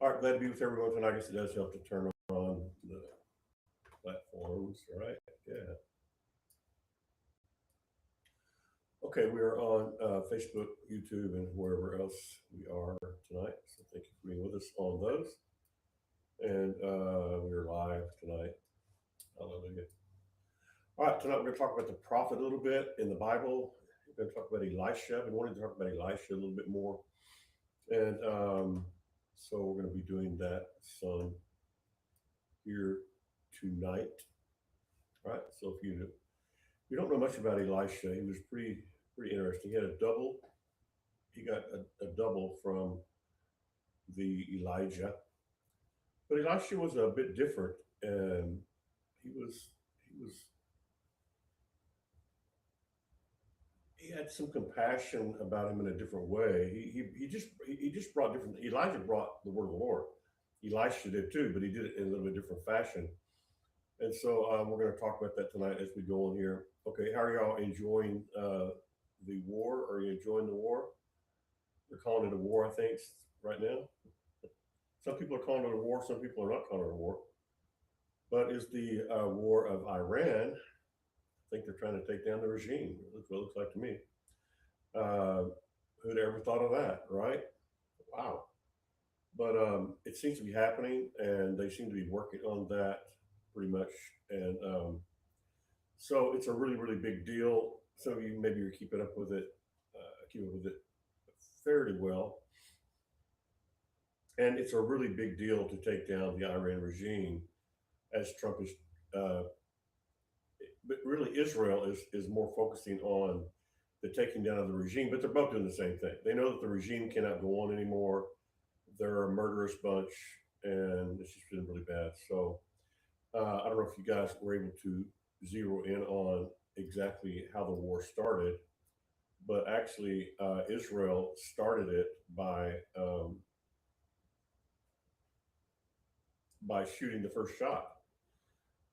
All right, glad to be with everyone tonight. I guess it does help to turn on the platforms, right? Yeah. Okay, we are on Facebook, YouTube, and wherever else we are tonight. So thank you for being with us on those. And we're live tonight. Hallelujah. All right, tonight we're going to talk about the prophet a little bit in the Bible. We're going to talk about Elisha. I've been wanting to talk about Elisha a little bit more. And so we're going to be doing that some here tonight. All right, so if you don't know much about Elisha, he was pretty interesting. He had a double. He got a double from the Elijah, but Elisha was a bit different. And he was he had some compassion about him in a different way. He just brought different. Elijah brought the word of the Lord. Elisha did too, but he did it in a little bit different fashion. And so we're going to talk about that tonight as we go on here. Okay, how are y'all enjoying the war? Are you enjoying the war? They're calling it a war, I think, right now. Some people are calling it a war. Some people are not calling it a war. But is the war of Iran? I think they're trying to take down the regime. That's what it looks like to me. Uh, who'd ever thought of that, right? Wow. But it seems to be happening, and they seem to be working on that pretty much. And so it's a really, really big deal. Some of you maybe you're keeping up with it, fairly well. And it's a really big deal to take down the Iran regime, as Trump is. Uh, but really, Israel is more focusing on the taking down of the regime. But they're both doing the same thing. They know that the regime cannot go on anymore. They're a murderous bunch, and it's just been really bad. So I don't know if you guys were able to zero in on exactly how the war started, but actually, Israel started it by shooting the first shot,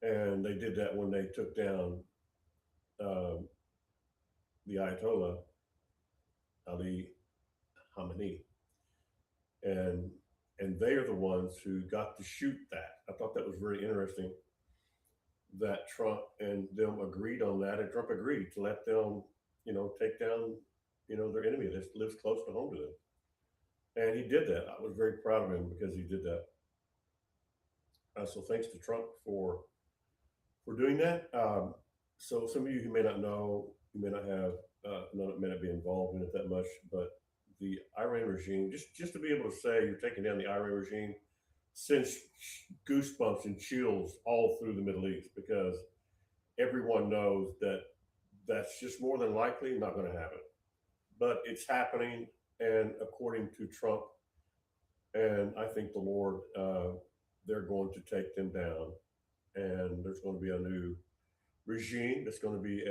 and they did that when they took down um, the Ayatollah Ali Khamenei, and they are the ones who got to shoot that. I thought that was very interesting that Trump and them agreed on that, and Trump agreed to let them, take down, their enemy that lives close to home to them. And he did that. I was very proud of him because he did that. So thanks to Trump for doing that. So some of you who may not know, you may not have, may not be involved in it that much, but the Iran regime, just to be able to say you're taking down the Iran regime, sends goosebumps and chills all through the Middle East, because everyone knows that that's just more than likely not going to happen. But it's happening, and according to Trump, and I think the Lord, they're going to take them down, and there's going to be a new regime. That's going to be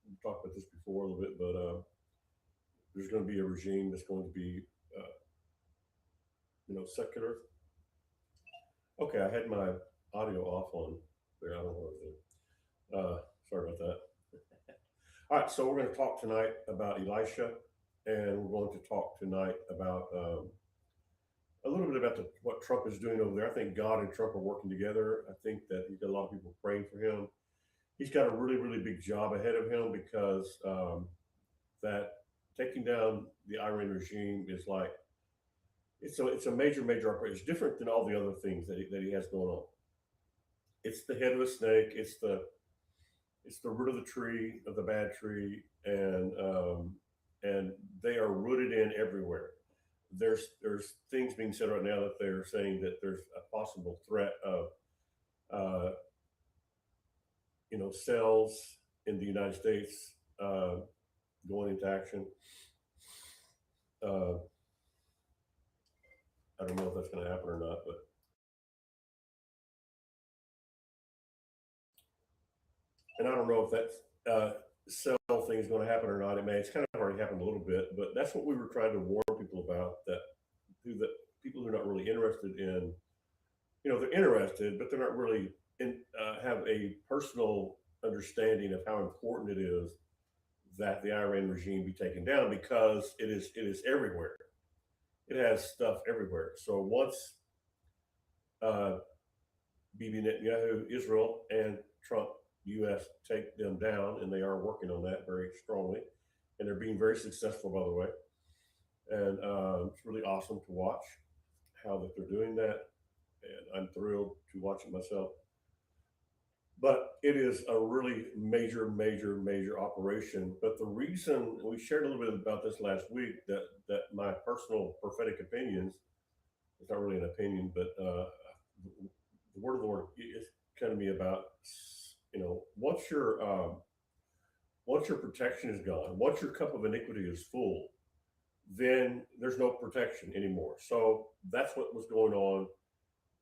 we talked about this before a little bit, but there's going to be a regime that's going to be, secular. Okay, I had my audio off on there. I don't know what I was doing. Sorry about that. All right, so we're going to talk tonight about Elisha, and we're going to talk tonight about a little bit about what Trump is doing over there. I think God and Trump are working together. I think that he's got a lot of people praying for him. He's got a really, really big job ahead of him, because that taking down the Iran regime is like, it's a major, major operation. It's different than all the other things that he has going on. It's the head of a snake. It's the root of the tree, of the bad tree, and they are rooted in everywhere. There's things being said right now that they're saying that there's a possible threat of cells in the United States going into action. I don't know if that's going to happen or not, but and I don't know if that cell thing is going to happen or not. It's kind of already happened a little bit, but that's what we were trying to warn people about. That the people who are not really interested in, they're interested, but they're not really have a personal understanding of how important it is that the Iran regime be taken down, because it is everywhere. it has stuff everywhere. So once uh, Bibi Netanyahu, Israel, and Trump, U.S. take them down, and they are working on that very strongly, and they're being very successful, by the way. And it's really awesome to watch how that they're doing that, and I'm thrilled to watch it myself. But it is a really major, major, major operation. But the reason we shared a little bit about this last week, that my personal prophetic opinions, it's not really an opinion, but the word of the Lord is kind of me about, once your protection is gone, once your cup of iniquity is full, then there's no protection anymore. So that's what was going on.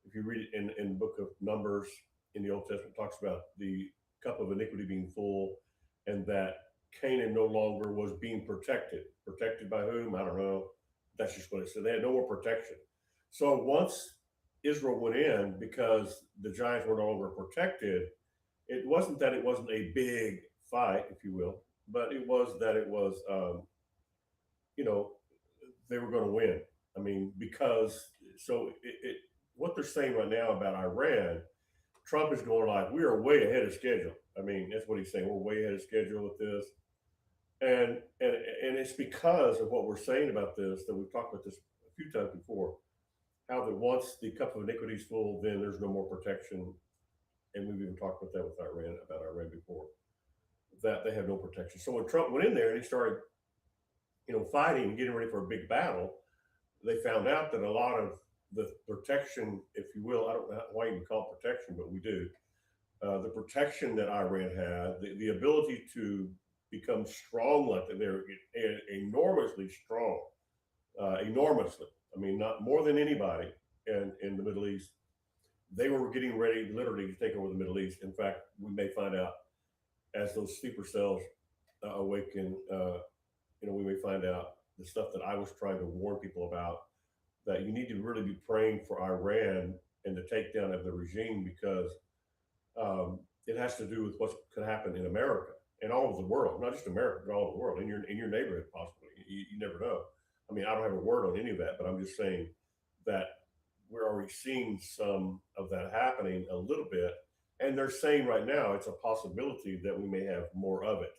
If you read it in the book of Numbers in the Old Testament, it talks about the cup of iniquity being full, and that Canaan no longer was being protected. Protected by whom? I don't know. That's just what it said. They had no more protection. So once Israel went in, because the giants were no longer protected, it wasn't that it wasn't a big fight, if you will, but it was that it was, you know, they were going to win. I mean, because what they're saying right now about Iran, Trump is going like, we are way ahead of schedule. I mean, that's what he's saying. We're way ahead of schedule with this, and it's because of what we're saying about this that we've talked about this a few times before. How that once the cup of iniquity is full, then there's no more protection, and we've even talked about that with Iran about Iran before. That they have no protection. So when Trump went in there and he started, fighting and getting ready for a big battle, they found out that a lot of the protection, if you will, I don't know why you would call it protection, but we do. The protection that Iran had, the ability to become strong like that, they're enormously strong, enormously. I mean, not more than anybody in the Middle East. They were getting ready, literally, to take over the Middle East. In fact, we may find out as those sleeper cells awaken. We may find out the stuff that I was trying to warn people about, that you need to really be praying for Iran and the takedown of the regime, because it has to do with what could happen in America and all over the world, not just America, but all over the world, in your neighborhood possibly. You never know. I mean, I don't have a word on any of that, but I'm just saying that we're already seeing some of that happening a little bit, and they're saying right now it's a possibility that we may have more of it,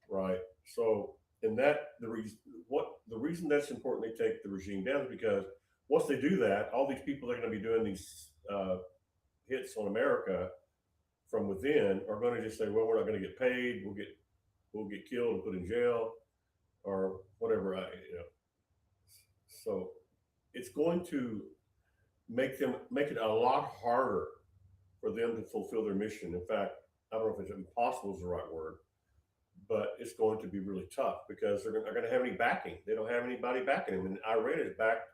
right? So, and that the reason that's important they take the regime down is because once they do that, all these people that are going to be doing these hits on America from within are going to just say, well, we're not going to get paid. We'll get killed and put in jail or whatever. So it's going to make it a lot harder for them to fulfill their mission. In fact, I don't know if it's impossible is the right word, but it's going to be really tough because they're not going to have any backing. They don't have anybody backing them, and Iran has backed,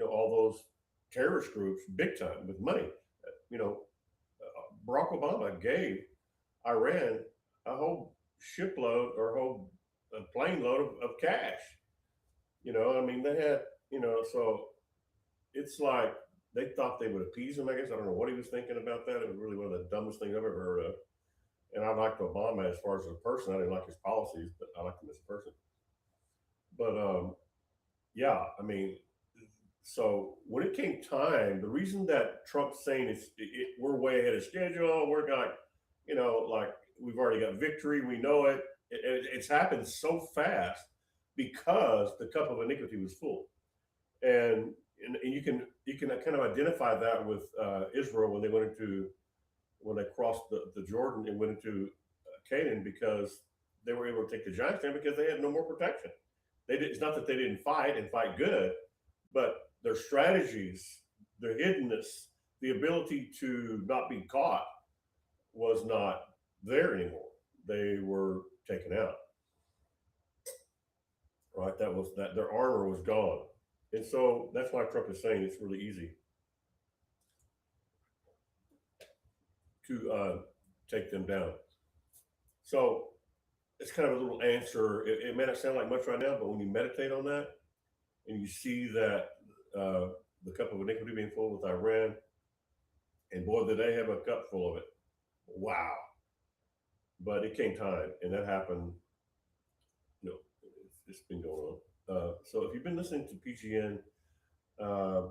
all those terrorist groups big time with money. You know, Barack Obama gave Iran a whole shipload or a whole plane load of cash. I mean, they had, so it's like they thought they would appease him. I guess I don't know what he was thinking about that. It was really one of the dumbest things I've ever heard of. And I liked Obama as far as a person. I didn't like his policies, but I liked him as a person. But yeah, I mean, so when it came time, the reason that Trump's saying we're way ahead of schedule, we're not, like we've already got victory, we know it. It's happened so fast because the cup of iniquity was full, and and you can kind of identify that with Israel when they crossed the Jordan and went into Canaan, because they were able to take the giants down because they had no more protection. It's not that they didn't fight and fight good, but their strategies, their hiddenness, the ability to not be caught was not there anymore. They were taken out. Right? That was that their armor was gone. And so that's why Trump is saying it's really easy to take them down. So it's kind of a little answer. It may not sound like much right now, but when you meditate on that and you see that the cup of iniquity being full with Iran, and boy, did they have a cup full of it. Wow. But it came time, and that happened. It's been going on. So if you've been listening to PGN, uh,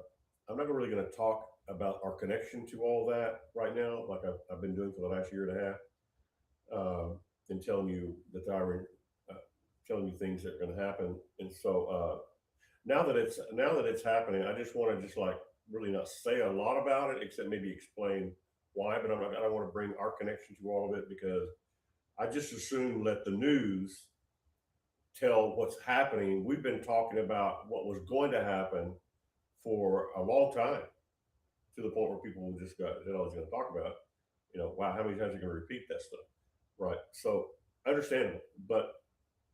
I'm not really going to talk about our connection to all that right now, like I've been doing for the last year and a half, and telling you that uh, telling you things that are going to happen. And so now that it's happening, I just want to just like really not say a lot about it, except maybe explain why. But I don't want to bring our connection to all of it because I just assume let the news tell what's happening. We've been talking about what was going to happen for a long time, to the point where people just got, I was going to talk about, wow, how many times are you going to repeat that stuff? Right. So understandable. But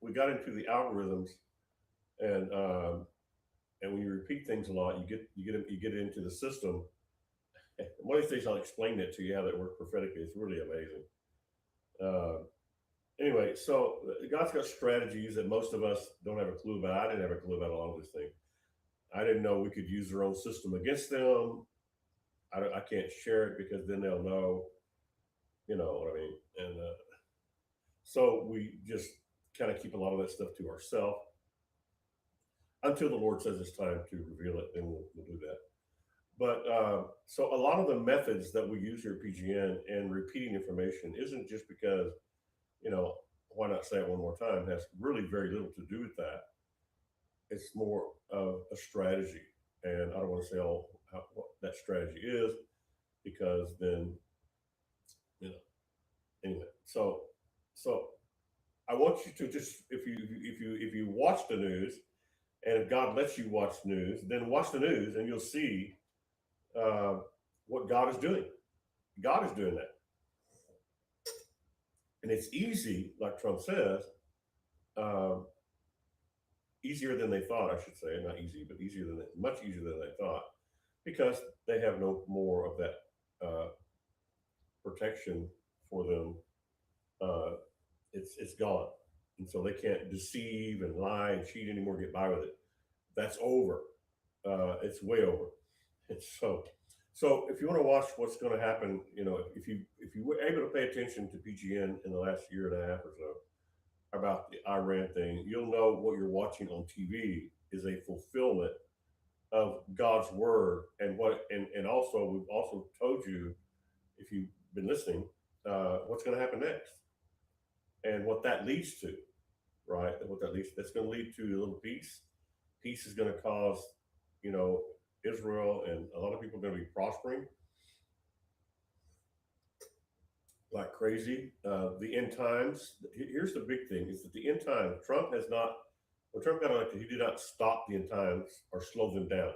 we got into the algorithms, and and when you repeat things a lot, you get it into the system. One of these days I'll explain it to you how that works prophetically. It's really amazing. Uh, anyway, so God's got strategies that most of us don't have a clue about. I didn't have a clue about a lot of this thing. I didn't know we could use their own system against them. I can't share it because then they'll know, you know what I mean. And so we just kind of keep a lot of that stuff to ourselves until the Lord says it's time to reveal it. Then we'll do that. But so a lot of the methods that we use here at PGN and repeating information isn't just because, you know, why not say it one more time? Has really very little to do with that. It's more of a strategy. And I don't want to say all what that strategy is because then, you know, anyway. So I want you to just, if you watch the news, and if God lets you watch news, then watch the news and you'll see uh, what God is doing. God is doing that. And it's easy, like Trump says, um, easier than they thought, I should say. Not easy, but much easier than they thought, because they have no more of that protection for them. Uh, it's gone, and so they can't deceive and lie and cheat anymore. Get by with it. That's over. It's way over. It's so if you want to watch what's going to happen, if you were able to pay attention to PGN in the last year and a half or so about the Iran thing, you'll know what you're watching on TV is a fulfillment of God's word, and also we've also told you, if you've been listening, what's going to happen next and what that leads to, right? And what that leads that's going to lead to a little peace. Peace is going to cause, you know, Israel and a lot of people are going to be prospering like crazy. The end times. Here's the big thing: is that the end time. Trump has not. When Trump got elected, he did not stop the end times or slow them down.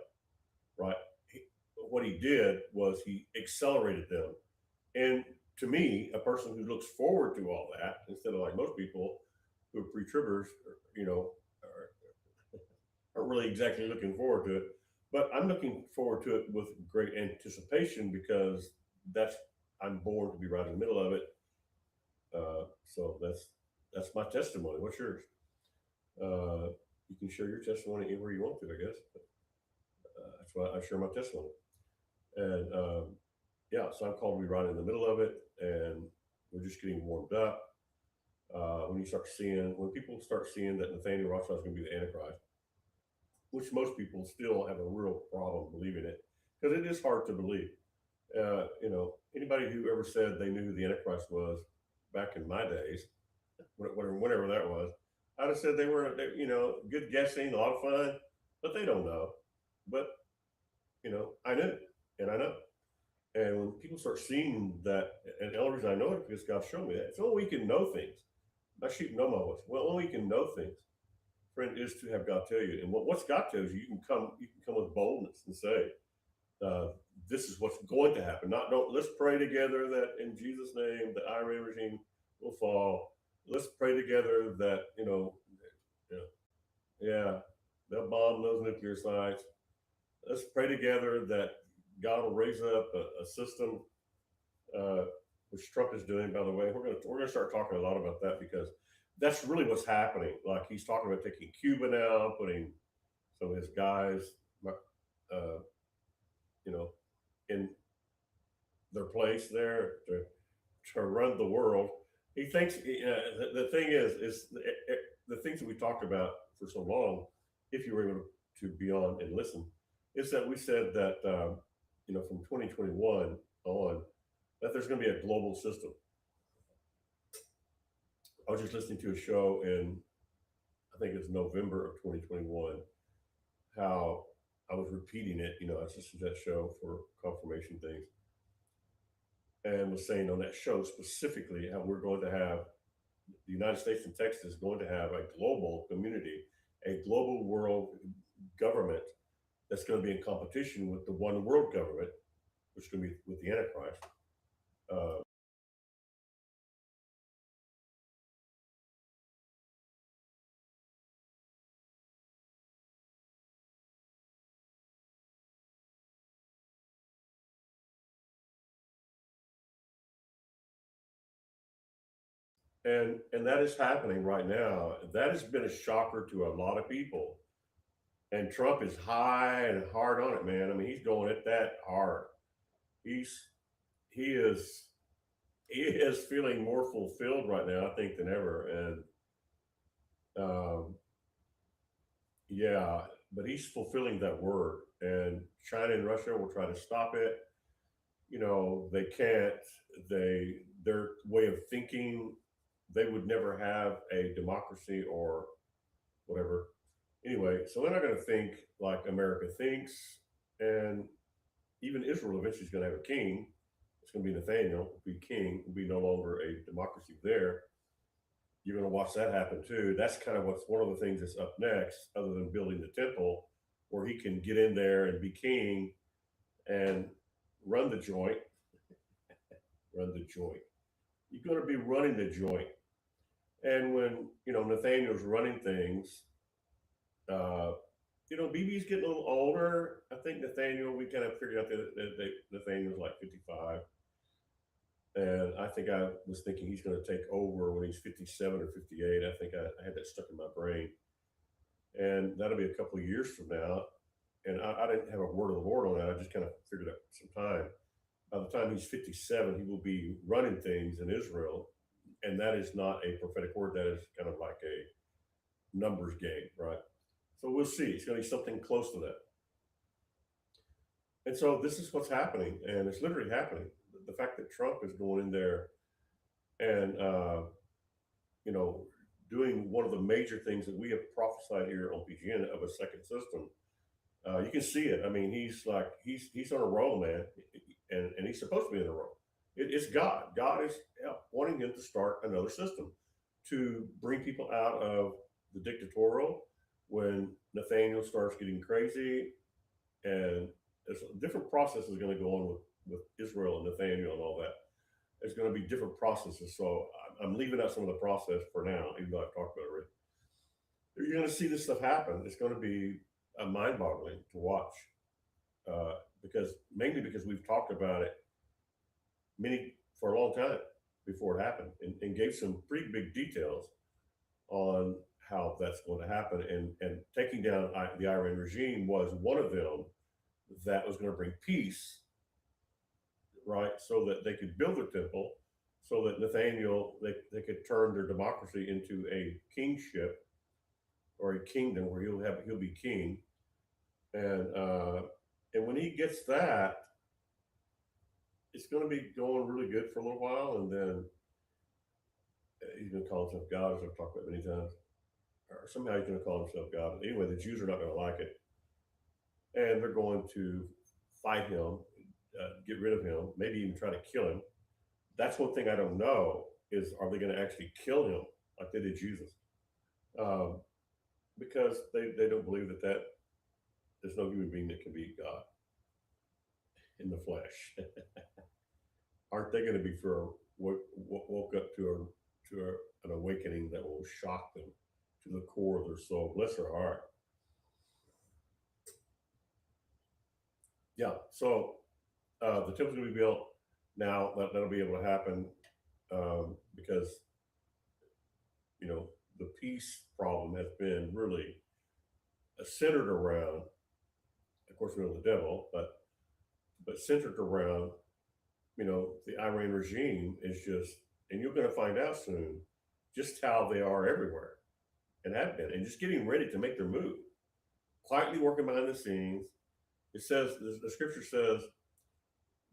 Right. What he did was he accelerated them. And to me, a person who looks forward to all that instead of like most people who are pre-tribbers, you know, aren't really exactly looking forward to it. But I'm looking forward to it with great anticipation because that's I'm born to be right in the middle of it. So that's my testimony. What's yours? Uh, you can share your testimony anywhere you want to, I guess. But, that's why I share my testimony. And yeah, so I'm called to be right in the middle of it, and we're just getting warmed up. When people start seeing that Nathaniel Rothschild is going to be the Antichrist, which most people still have a real problem believing it, because it is hard to believe. Anybody who ever said they knew who the Antichrist was back in my days, whenever that was, I'd have said good guessing, a lot of fun, but they don't know. But I knew, and I know. And when people start seeing that, and the only reason I know it is because God showed me that. It's only we can know things. Not sheep, no more. Well, only we can know things, friend, is to have God tell you. And what's God tells you, you can come with boldness and say, uh, this is what's going to happen. Not don't let's pray together that in Jesus' name the Iran regime will fall. Let's pray together that you know yeah, they'll bomb those nuclear sites. Let's pray together that God will raise up a system, uh, which Trump is doing. By the way, we're gonna start talking a lot about that because that's really what's happening. Like he's talking about taking Cuba now, putting some of his guys, uh, you know, in their place there to run the world. He thinks the thing is the things that we talked about for so long. if you were able to be on and listen, is that we said that from 2021 on that there's going to be a global system. I was just listening to a show in I think it's November of 2021. How I was repeating it, I was listening to that show for confirmation things, and was saying on that show specifically how we're going to have the United States and Texas is going to have a global community, a global world government that's going to be in competition with the one world government, which is going to be with the Antichrist. Uh, and that is happening right now. That has been a shocker to a lot of people. And Trump is high and hard on it, man. I mean, he's going at that hard. He's he is he is feeling more fulfilled right now, I think, than ever. And yeah, but he's fulfilling that word. And China and Russia will try to stop it. They can't. Their way of thinking, they would never have a democracy or whatever. Anyway, so they're not going to think like America thinks, and even Israel eventually is going to have a king. It's going to be Nathaniel, will be king, will be no longer a democracy there. You're going to watch that happen too. That's kind of what's one of the things that's up next, other than building the temple, where he can get in there and be king and run the joint, run the joint. You're going to be running the joint. And when Nathaniel's running things, uh, BB's getting a little older. I think Nathaniel, we kind of figured out that Nathaniel's like 55. And I think I was thinking he's going to take over when he's 57 or 58. I think I had that stuck in my brain. And that'll be a couple of years from now. And I didn't have a word of the Lord on that. I just kind of figured out some time. By the time he's 57, he will be running things in Israel. And that is not a prophetic word. That is kind of like a numbers game, right? So we'll see. It's going to be something close to that. And so this is what's happening. And it's literally happening. The fact that Trump is going in there and you know, doing one of the major things that we have prophesied here on PGN of a second system. You can see it. I mean, he's on a roll, man, and he's supposed to be in a roll. It's God. God is wanting him to start another system to bring people out of the dictatorial. When Nathaniel starts getting crazy, and there's different processes going to go on with Israel and Nathaniel and all that. There's going to be different processes. So I'm leaving out some of the process for now, even though I've talked about it already. You're going to see this stuff happen. It's going to be mind boggling to watch because mainly because we've talked about it many for a long time before it happened and gave some pretty big details on how that's going to happen. And taking down the Iran regime was one of them that was going to bring peace, right? So that they could build a temple, so that Nathaniel, they could turn their democracy into a kingship or a kingdom where he'll be king. And when he gets that, it's going to be going really good for a little while, and then he's going to call himself God, as I've talked about many times, or somehow he's going to call himself God. Anyway, the Jews are not going to like it, and they're going to fight him, get rid of him, maybe even try to kill him. That's one thing I don't know is are they going to actually kill him like they did Jesus? Um, because they don't believe that there's no human being that can beat God in the flesh. Aren't they going to be for woke up an awakening that will shock them to the core of their soul? Bless their heart. Yeah. So the temple's going to be built now. That'll be able to happen because the peace problem has been really centered around, of course, we know the devil, but centered around the Iran regime is just, and you're going to find out soon just how they are everywhere and have been, and just getting ready to make their move. quietly working behind the scenes. It says the scripture says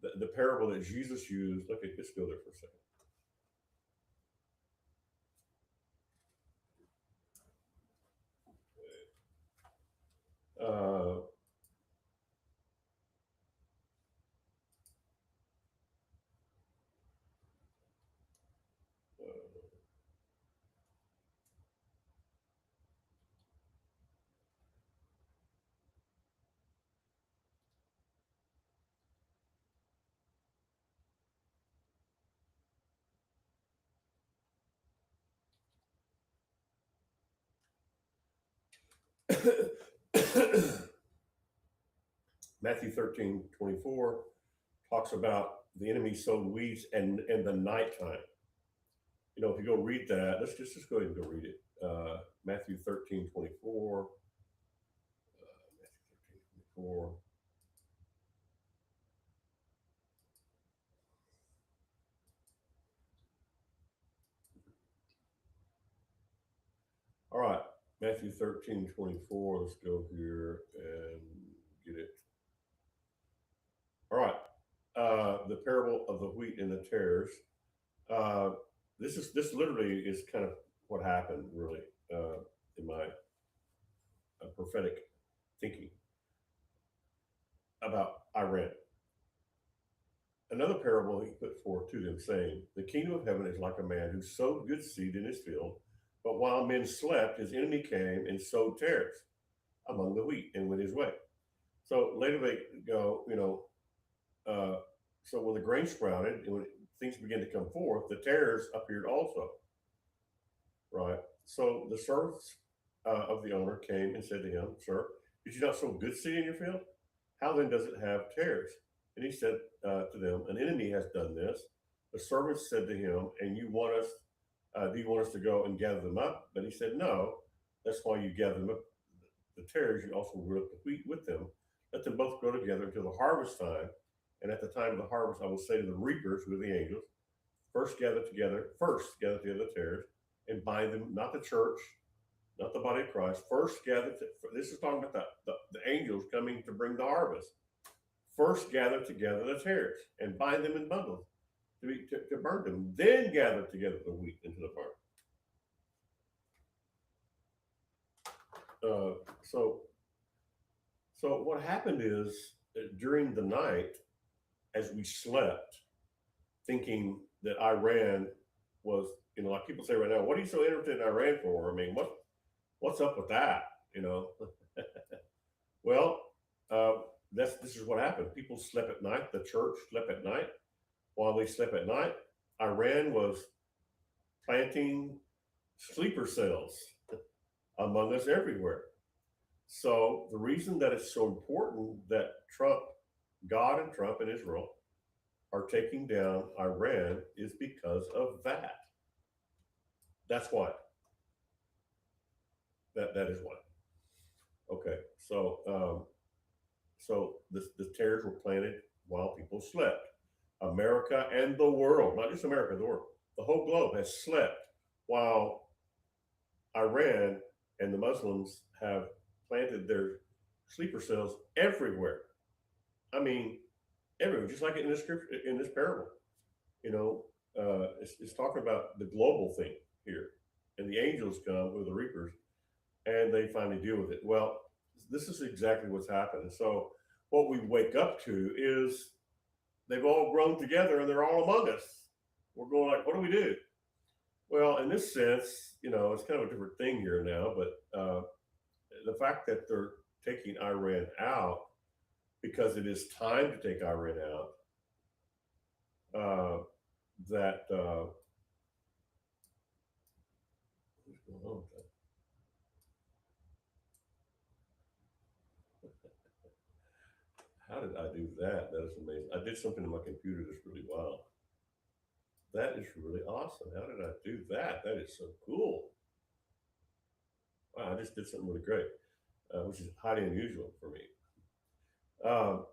the parable that Jesus used. Okay, let's go there for a second. Uh, Matthew 13:24 talks about the enemy sowed weeds and in the nighttime. If you go read that, let's just go ahead and go read it. Matthew 13:24. Matthew 13:24. All right, Matthew 13:24. Let's go here and get it. All right, the parable of the wheat and the tares. Uh, this literally is kind of what happened, really, in my prophetic thinking about Iran. Another parable he put forth to them, saying, "The kingdom of heaven is like a man who sowed good seed in his field, but while men slept, his enemy came and sowed tares among the wheat and went his way." So later they go, uh, so when the grain sprouted and when things began to come forth, the tares appeared also, right? So the servants of the owner came and said to him, "Sir, did you not sow good seed in your field? How then does it have tares?" And he said to them, "An enemy has done this." The servants said to him, "And you want us? Do you want us to go and gather them up?" But he said, "No. That's why you gather them up. The tares you also root up the wheat with them. Let them both grow together until the harvest time. And at the time of the harvest, I will say to the reapers, who are the angels, first gather together the tares and bind them, not the church, not the body of Christ. First gather, this is talking about the angels coming to bring the harvest. First gather together the tares and bind them in bundles to burn them. Then gather together the wheat into the barn. So, what happened is during the night, as we slept, thinking that Iran was, like people say right now, what are you so interested in Iran for? I mean, what's up with that? You know, well, uh, this is what happened. People slept at night. The church slept at night. While they slept at night, Iran was planting sleeper cells among us everywhere. So the reason that it's so important that God and Trump and Israel are taking down Iran is because of that. That's why. That is why. Okay. So the tares were planted while people slept. America and the world, not just America, the world, the whole globe has slept while Iran and the Muslims have planted their sleeper cells everywhere. I mean, everywhere, just like in this scripture, in this parable. You know, it's talking about the global thing here, and the angels come with the reapers, and they finally deal with it. Well, this is exactly what's happening. So, what we wake up to is they've all grown together and they're all among us. We're going like, what do we do? Well, in this sense, it's kind of a different thing here now, but the fact that they're taking Iran out because it is time to take Iran out, that what's going on with that? How did I do that? That is amazing. I did something in my computer that's really wild. That is really awesome. How did I do that? That is so cool. Wow, I just did something really great, which is highly unusual for me. Um,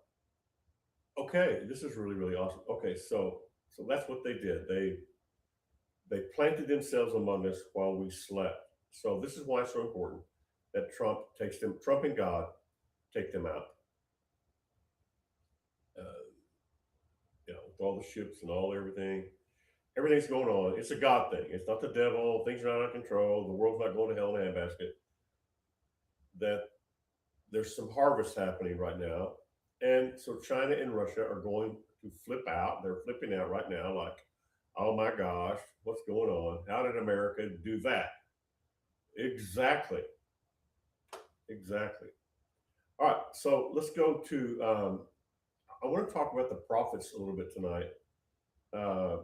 okay, this is really really awesome. Okay, so that's what they did. They planted themselves among us while we slept. So this is why it's so important. that Trump and God take them out. Uh, with all the ships and all everything's going on. It's a God thing. It's not the devil. Things are not out of control. The world's not going to hell in a handbasket. That there's some harvest happening right now, and so China and Russia are going to flip out. They're flipping out right now, like, oh my gosh, what's going on? How did America do that? Exactly, exactly. All right, so let's go to. I want to talk about the prophets a little bit tonight, uh,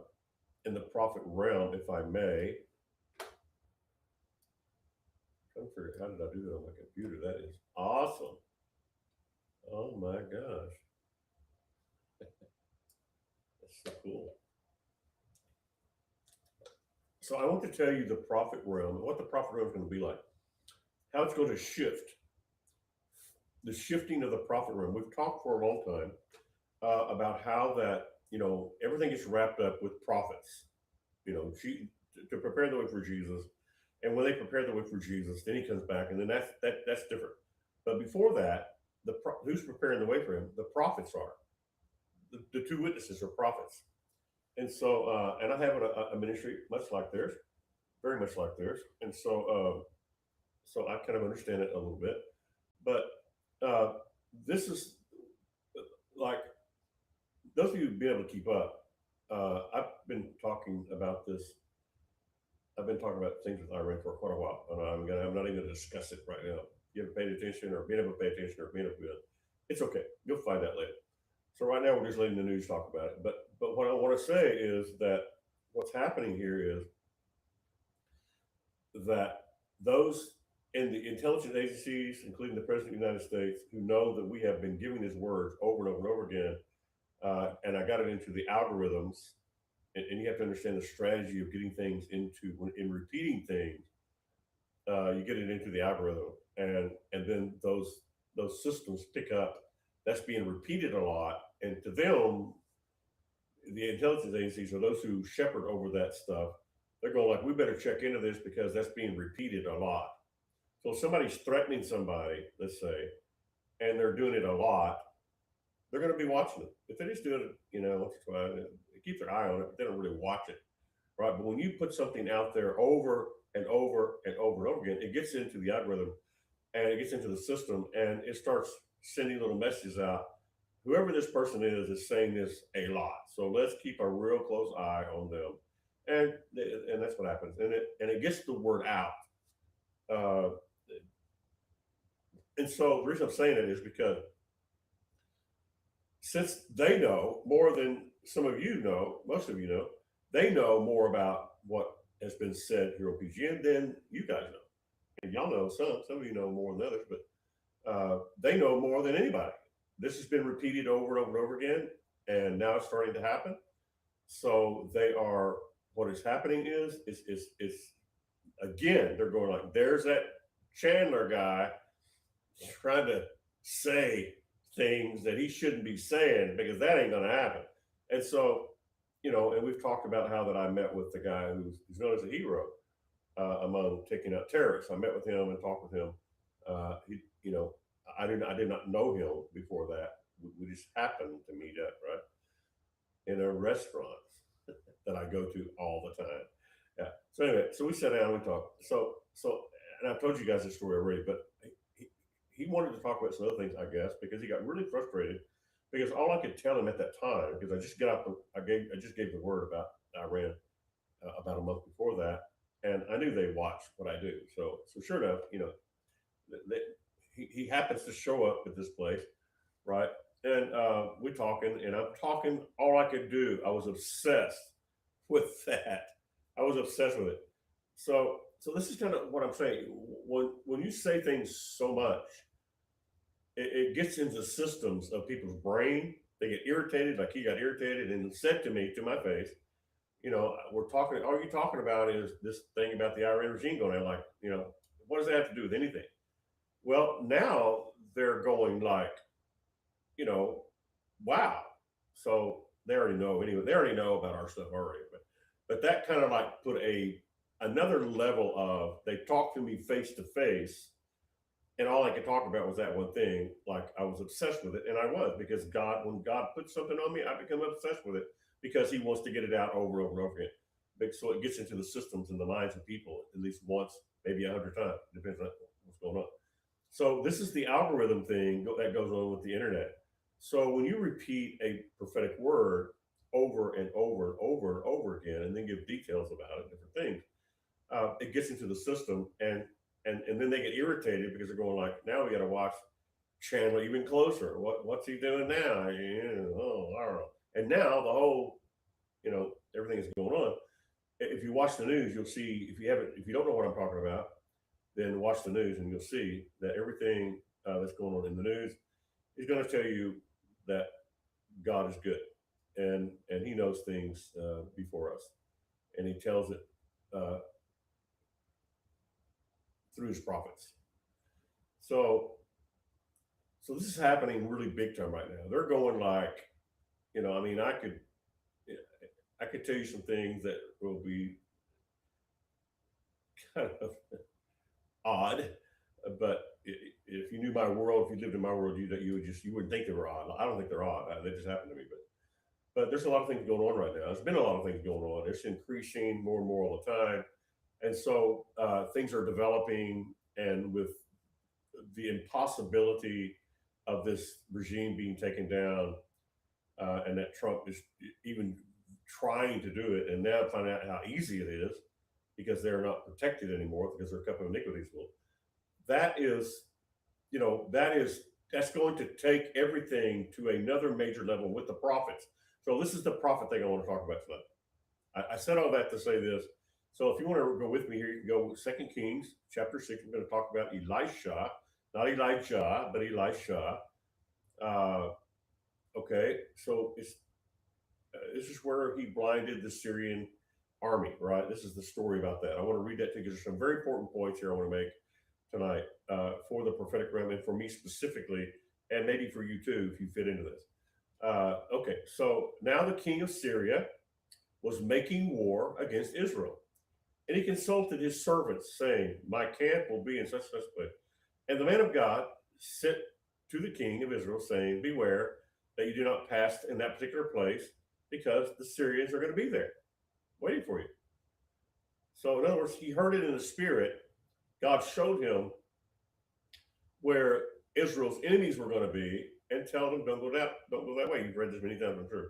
in the prophet realm, if I may. I'm trying to figure out how did I do that on my computer? That is awesome. Oh my gosh, that's so cool. So I want to tell you the prophet realm, and what the prophet realm is going to be like, how it's going to shift, the shifting of the prophet realm. We've talked for a long time about how that everything gets wrapped up with prophets, to prepare the way for Jesus, and when they prepare the way for Jesus, then he comes back, and then that's different. But before that, who's preparing the way for him? The prophets are. The two witnesses are prophets, and so and I have a ministry much like theirs, very much like theirs, and so I kind of understand it a little bit. But uh, this is like those of you who've been able to keep up. I've been talking about this. I've been talking about things with Iran for quite a while, and I'm not even going to discuss it right now. You haven't paid attention, or being able to pay attention, or being able to do it. It's okay. You'll find out later. So right now we're just letting the news talk about it. But what I want to say is that what's happening here is that those in the intelligence agencies, including the President of the United States, who know that we have been giving his words over and over and over again, and I got it into the algorithms, and you have to understand the strategy of getting things into in repeating things. You get it into the algorithm, and then those systems pick up that's being repeated a lot, and to them, the intelligence agencies or those who shepherd over that stuff, they're going like, we better check into this because that's being repeated a lot. So if somebody's threatening somebody, let's say, and they're doing it a lot, they're going to be watching it. If they just do it, once or twice, they keep their eye on it, but they don't really watch it, right? But when you put something out there over and over and over and over again, it gets into the algorithm and it gets into the system and it starts sending little messages out. Whoever this person is saying this a lot. So let's keep a real close eye on them, and that's what happens. And it gets the word out. Uh, and so the reason I'm saying it is because since they know more than some of you know, most of you know, they know more about what has been said here on PGN than you guys know. And y'all know some of you know more than others, but they know more than anybody. This has been repeated over and over and over again, and now it's starting to happen. So they are. What is happening is again they're going like, there's that Chandler guy trying to say things that he shouldn't be saying because that ain't going to happen. And so, and we've talked about how that I met with the guy who's known as a hero among taking out terrorists. I met with him and talked with him. He, I did not know him before that. We just happened to meet up right in a restaurant that I go to all the time. Yeah. So anyway, so we sat down and we talked. So, and I've told you guys this story already, but he wanted to talk about some other things, I guess, because he got really frustrated because all I could tell him at that time, because I just gave the word about Iran about a month before that, and I knew they watched what I do. So sure enough, they, he happens to show up at this place, right? And we're talking, and I'm talking all I could do. I was obsessed with that. I was obsessed with it. So this is kind of what I'm saying. When you say things so much, it gets into systems of people's brain. They get irritated, like he got irritated and said to me to my face, we're talking. All you're talking about is this thing about the Iran regime going on. Like, what does that have to do with anything? Well, now they're going like, you know, wow. So they already know anyway. They already know about our stuff already. But that kind of like put another level of they talk to me face to face and all I could talk about was that one thing. Like I was obsessed with it, and I was, because God, when God puts something on me, I become obsessed with it because He wants to get it out over and over and over again. So it gets into the systems and the minds of people at least once, maybe 100 times, depends on what's going on. So this is the algorithm thing that goes on with the internet. So when you repeat a prophetic word over and over and over and over again, and then give details about it, different things, it gets into the system, and then they get irritated because they're going like, now we got to watch Chandler even closer. What's he doing now? Yeah, oh, I don't know. And now the whole, everything is going on. If you watch the news, you'll see. If you don't know what I'm talking about, then watch the news and you'll see that everything that's going on in the news is going to tell you that God is good, and He knows things before us, and He tells it uh, through His prophets. So so this is happening really big time right now. They're going like, I mean, I could tell you some things that will be kind of odd, but if you knew my world, if you lived in my world, you wouldn't think they were odd. I don't think they're odd. They just happen to me. But there's a lot of things going on right now. There's been a lot of things going on. It's increasing more and more all the time, and so things are developing, and with the impossibility of this regime being taken down, and that Trump is even trying to do it, and now finding out how easy it is because they're not protected anymore because they're a couple of iniquities. Well, that is, that's going to take everything to another major level with the prophets. So this is the prophet thing I want to talk about tonight. I said all that to say this. So if you want to go with me here, you can go Second Kings chapter 6. We're going to talk about Elisha, not Elijah, but Elisha. Uh, okay, so this is where he blinded the Syrian army, right? This is the story about that. I want to read that to you because there's some very important points here I want to make tonight for the prophetic realm and for me specifically, and maybe for you too, if you fit into this. Okay, so now the king of Syria was making war against Israel, and he consulted his servants, saying, my camp will be in such and such place. And the man of God sent to the king of Israel, saying, beware that you do not pass in that particular place, because the Syrians are going to be there waiting for you. So, in other words, he heard it in the spirit. God showed him where Israel's enemies were going to be, and tell them, don't go that way. You've read this many times, I'm sure.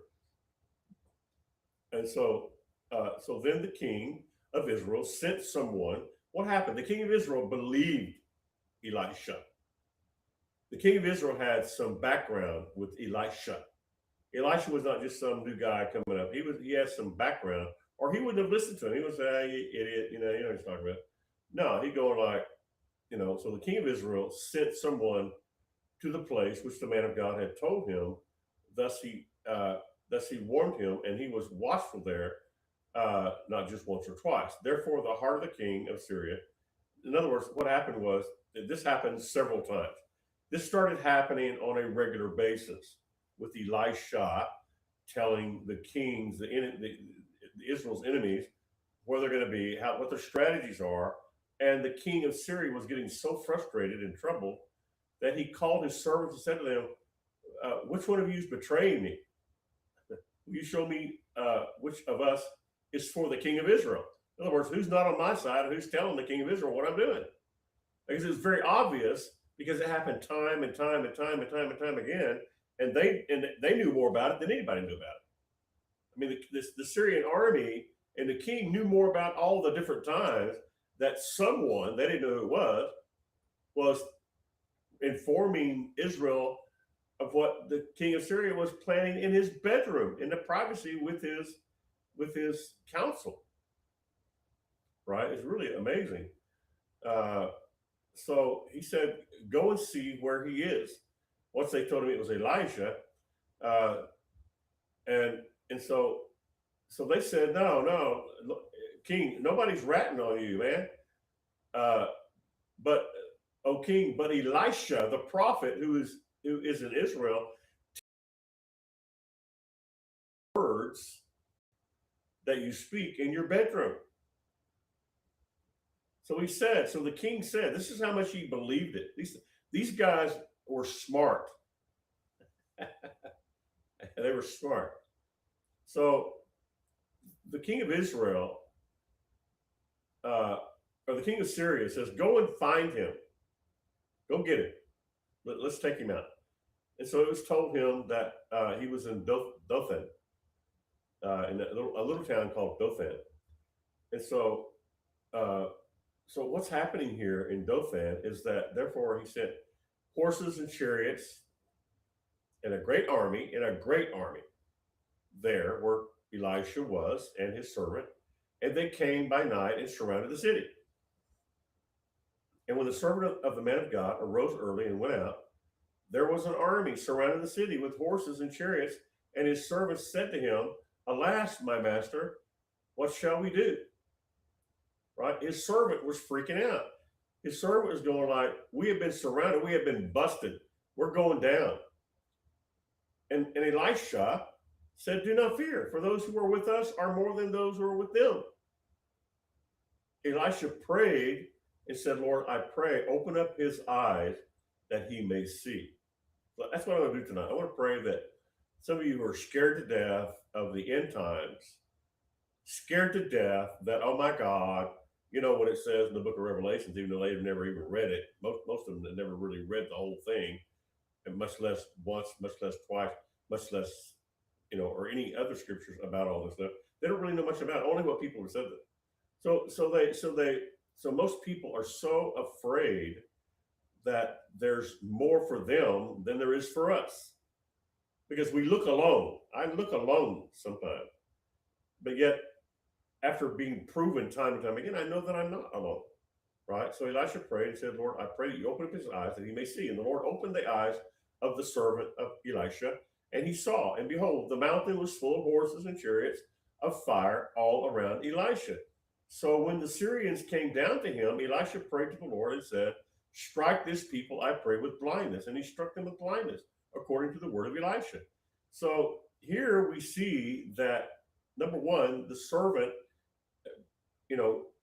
And so then the king of Israel sent someone. What happened? The king of Israel believed Elisha. The king of Israel had some background with Elisha. Elisha was not just some new guy coming up. He had some background, or he wouldn't have listened to him. He would say, hey, you idiot, you know what he's talking about. No, he'd go like, so the king of Israel sent someone to the place which the man of God had told him. Thus he warned him, and he was watchful there, not just once or twice. Therefore, the heart of the king of Syria. In other words, what happened was that this happened several times. This started happening on a regular basis with Elisha telling the kings, the Israel's enemies, where they're going to be, what their strategies are. And the king of Syria was getting so frustrated and troubled that he called his servants and said to them, which one of you is betraying me? Will you show me which of us is for the king of Israel? In other words, who's not on my side and who's telling the king of Israel what I'm doing? Because it's very obvious, because it happened time and time and time and time and time again, and they knew more about it than anybody knew about it. I mean, the Syrian army and the king knew more about all the different times that someone, they didn't know who it was informing Israel of what the king of Syria was planning in his bedroom, in the privacy with his council. Right? It's really amazing. So he said, go and see where he is. Once they told him it was Elijah, and so they said, no, king, nobody's ratting on you, man. But O king, but Elisha, the prophet who is in Israel, words that you speak in your bedroom. So the king said, this is how much he believed it. These guys were smart. They were smart. So the king of Israel, uh, or the king of Syria says, go and find him. Go get him. Let's take him out. And so it was told him that he was in Dothan, in a little town called Dothan. And uh, so what's happening here in Dothan is that therefore he sent horses and chariots and a great army there where Elisha was and his servant, and they came by night and surrounded the city. And when the servant of the man of God arose early and went out, there was an army surrounding the city with horses and chariots, and his servants said to him, alas, my master, what shall we do? Right? His servant was freaking out. His servant was going like, we have been surrounded, we have been busted, we're going down. And Elisha said, do not fear, for those who are with us are more than those who are with them. Elisha prayed and said, Lord, I pray, open up his eyes that he may see. So that's what I want to do tonight. I want to pray that some of you are scared to death of the end times, scared to death that, oh my God, you know what it says in the book of Revelations, even though they've never even read it. Most of them have never really read the whole thing, and much less once, much less twice, much less, or any other scriptures about all this stuff. They don't really know much about it, only what people have said. So most people are so afraid that there's more for them than there is for us, because we look alone. I look alone sometimes, but yet after being proven time and time again, I know that I'm not alone. Right? So Elisha prayed and said, Lord, I pray that you open up his eyes that he may see. And the Lord opened the eyes of the servant of Elisha, and he saw, and behold, the mountain was full of horses and chariots of fire all around Elisha. So when the Syrians came down to him, Elisha prayed to the Lord and said, strike this people, I pray, with blindness. And he struck them with blindness, according to the word of Elisha. So here we see that, number one, the servant,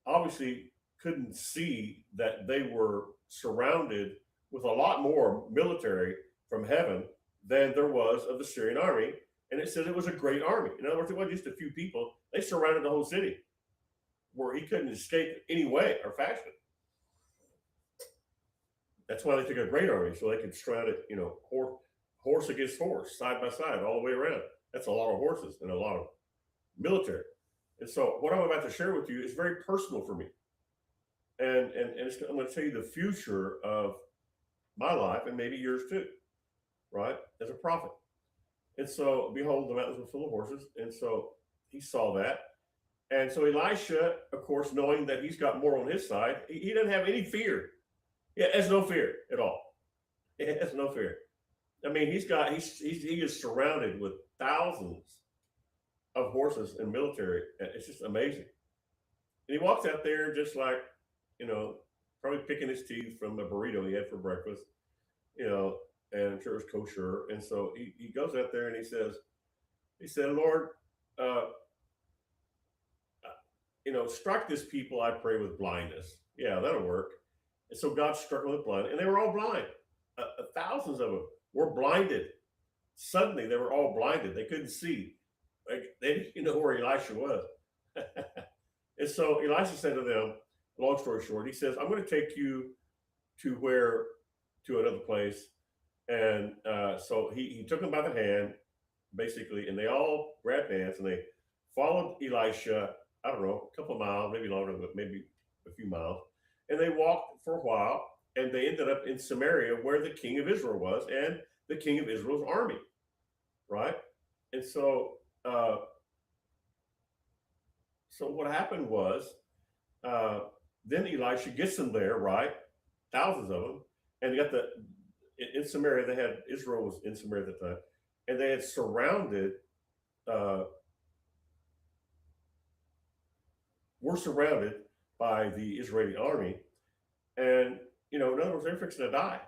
obviously couldn't see that they were surrounded with a lot more military from heaven than there was of the Syrian army. And it said it was a great army. In other words, it wasn't just a few people. They surrounded the whole city where he couldn't escape any way or fashion. That's why they took a great army, so they could stride it, horse against horse, side by side, all the way around. That's a lot of horses and a lot of military. And so what I'm about to share with you is very personal for me. And I'm going to tell you the future of my life and maybe yours too, right? As a prophet. And so, behold, the mountains were full of horses. And so he saw that. And so Elisha, of course, knowing that he's got more on his side, he doesn't have any fear. He has no fear at all. He has no fear. I mean, he is surrounded with thousands of horses and military. It's just amazing. And he walks out there just like, probably picking his teeth from a burrito he had for breakfast, and I'm sure it was kosher. And so he goes out there and he said, Lord, strike this people, I pray, with blindness. Yeah, that'll work. And so God struck them with blindness, and they were all blind. Thousands of them were blinded. Suddenly, they were all blinded. They couldn't see. They didn't know where Elisha was. And so Elisha said to them, long story short, he says, I'm going to take you to another place. And so he took them by the hand, basically, and they all grabbed hands and they followed Elisha, I don't know, a couple of miles, maybe longer, but maybe a few miles. And they walked for a while, and they ended up in Samaria, where the king of Israel was and the king of Israel's army, right? And so what happened was, then Elisha gets them there, right? Thousands of them. And they got in Samaria, Israel was in Samaria at the time, and they had were surrounded by the Israeli army. And, in other words, they're fixing to die.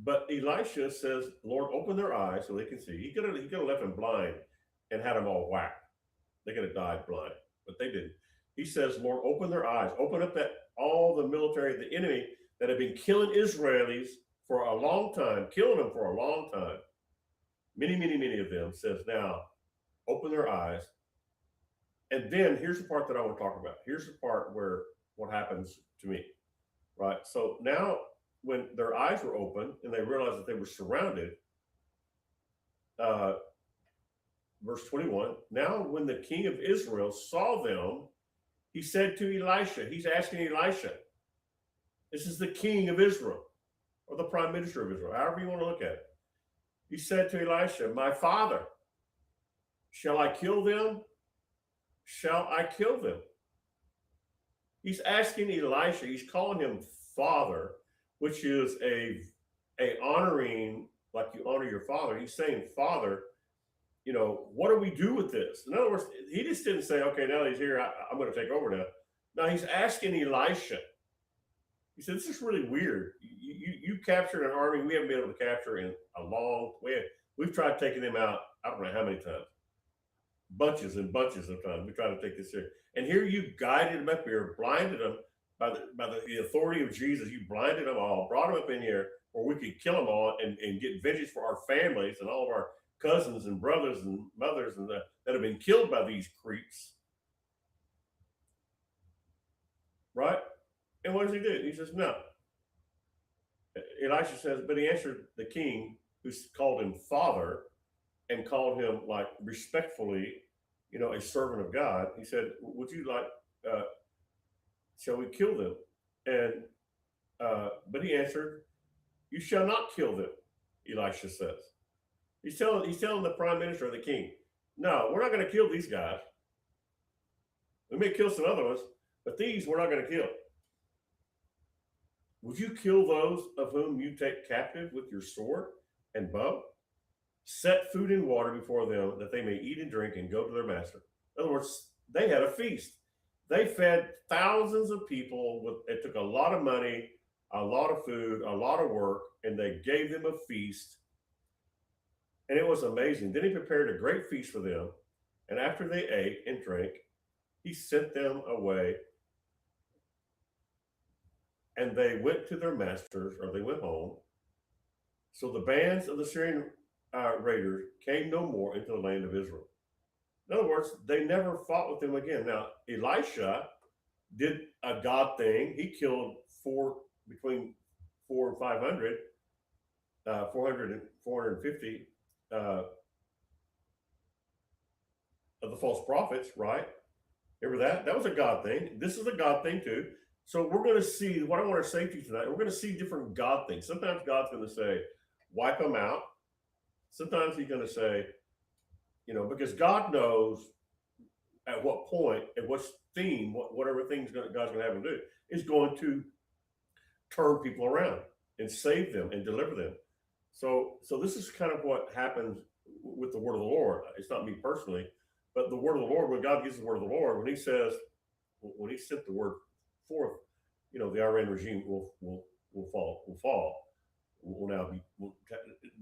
But Elisha says, Lord, open their eyes so they can see. He could have left them blind and had them all whacked. They could have died blind, but they didn't. He says, Lord, open their eyes, open up that all the military, the enemy that have been killing Israelis for a long time, killing them for a long time. Many of them says, now open their eyes. And then here's the part that I want to talk about. Here's the part where what happens to me, right? So now when their eyes were open and they realized that they were surrounded, uh, verse 21, now when the king of Israel saw them, he said to Elisha, he's asking Elisha, this is the king of Israel or the prime minister of Israel, however you want to look at it. He said to Elisha, my father, shall I kill them? Shall I kill them? He's asking Elisha, he's calling him father, which is a honoring, like you honor your father. He's saying, father, what do we do with this? In other words, he just didn't say, okay, now that he's here, I'm going to take over now. No, he's asking Elisha. He said, this is really weird. You captured an army we haven't been able to capture in a long way. We've tried taking them out, I don't know how many times. Bunches and bunches of times. We tried to take this here. And here you guided them up here, blinded them by the authority of Jesus. You blinded them all, brought them up in here where we could kill them all and get vengeance for our families and all of our cousins and brothers and mothers and that have been killed by these creeps. Right? And what does he do? He says, no. Elisha says, but he answered the king who called him father and called him like respectfully, a servant of God. He said, would you like, shall we kill them? And, but he answered, you shall not kill them, Elisha says. He's telling the prime minister or the king, no, we're not going to kill these guys. We may kill some other ones, but these we're not going to kill. Would you kill those of whom you take captive with your sword and bow? Set food and water before them that they may eat and drink and go to their master. In other words, they had a feast. They fed thousands of people. It took a lot of money, a lot of food, a lot of work, and they gave them a feast. And it was amazing. Then he prepared a great feast for them. And after they ate and drank, he sent them away. And they went to their masters, or they went home. So the bands of the Syrian raiders came no more into the land of Israel. In other words, they never fought with them again. Now, Elisha did a God thing. He killed between 400 and 500, 400 and 450 of the false prophets, right? Remember that? That was a God thing. This is a God thing too. So we're going to see, what I want to say to you tonight, we're going to see different God things. Sometimes God's going to say, wipe them out. Sometimes he's going to say, because God knows at what point, at what theme, whatever things God's going to have him do, is going to turn people around and save them and deliver them. So this is kind of what happens with the word of the Lord. It's not me personally, but the word of the Lord, when God gives the word of the Lord, when he says, when he sent the word forth, the Iran regime will fall, will now be,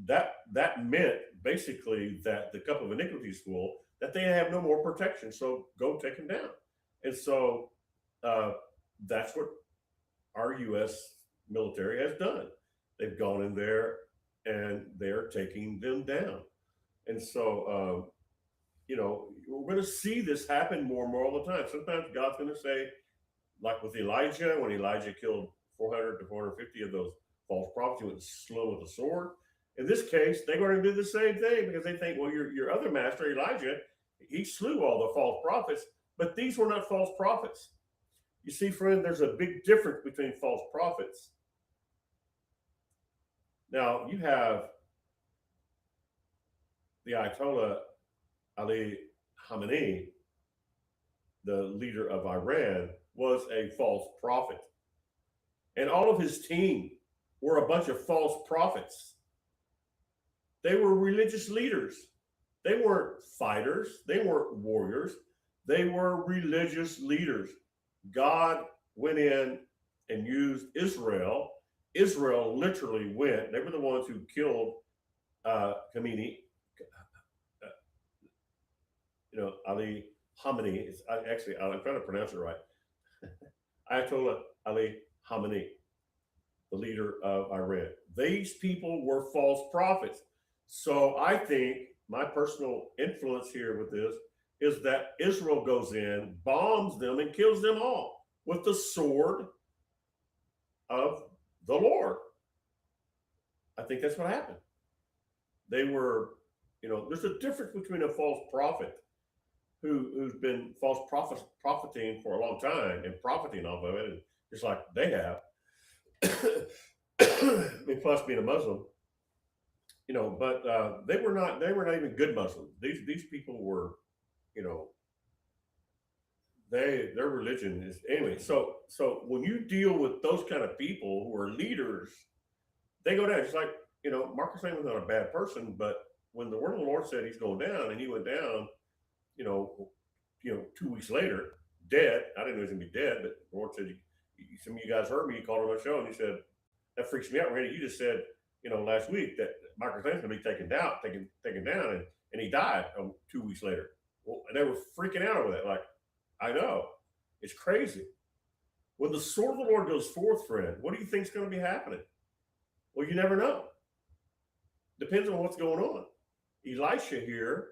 that meant basically that the cup of iniquity is full, that they have no more protection. So go take them down. And so that's what our U.S. military has done. They've gone in there and they're taking them down. And so, we're going to see this happen more and more all the time. Sometimes God's going to say, like with Elijah, when Elijah killed 400 to 450 of those false prophets, he went and slew them with a sword. In this case, they're going to do the same thing because they think, well, your other master, Elijah, he slew all the false prophets, but these were not false prophets. You see, friend, there's a big difference between false prophets. Now, you have the Ayatollah Ali Khamenei, the leader of Iran, was a false prophet. And all of his team were a bunch of false prophets. They were religious leaders. They weren't fighters. They weren't warriors. They were religious leaders. God went in and used Israel. Israel literally went. They were the ones who killed Khamenei, Ali Khamenei. I'm trying to pronounce it right. Ayatollah Ali Khamenei, the leader of Iran. These people were false prophets. So I think my personal influence here with this is that Israel goes in, bombs them, and kills them all with the sword of the Lord. I think that's what happened. They were, there's a difference between a false prophet who's been profiting for a long time and profiting off of it, and just like they have, and plus being a Muslim, but they were not even good Muslims. These people were, you know, their religion is anyway. So when you deal with those kind of people who are leaders, they go down. Just like Marcus Lamb was not a bad person, but when the word of the Lord said he's going down, and he went down, you know, 2 weeks later, dead. I didn't know he was gonna be dead, but the Lord said, some of you guys heard me. You called on my show, and he said, that freaks me out, Randy. You just said, last week that Marcus Lamb's gonna be taken down, and he died 2 weeks later. Well, and they were freaking out over that. Like, I know, it's crazy. When the sword of the Lord goes forth, friend, what do you think's going to be happening? Well, you never know. Depends on what's going on. Elisha here,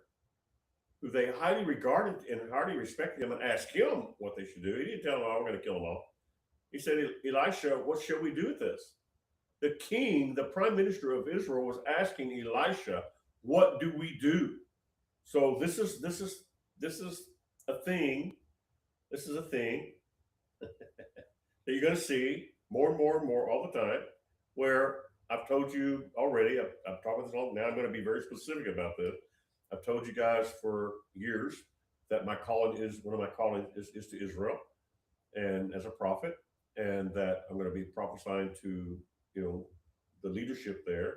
who they highly regarded and highly respected him and asked him what they should do. He didn't tell them, "Oh, we're going to kill them all." He said, "Elisha, what shall we do with this?" The king, the prime minister of Israel, was asking Elisha, "What do we do?" So this is a thing. This is a thing that you're going to see more and more and more all the time. Where I've told you already, I've talked about this long. Now I'm going to be very specific about this. I've told you guys for years that my calling is one of my callings is to Israel, and as a prophet, and that I'm going to be prophesying to the leadership there,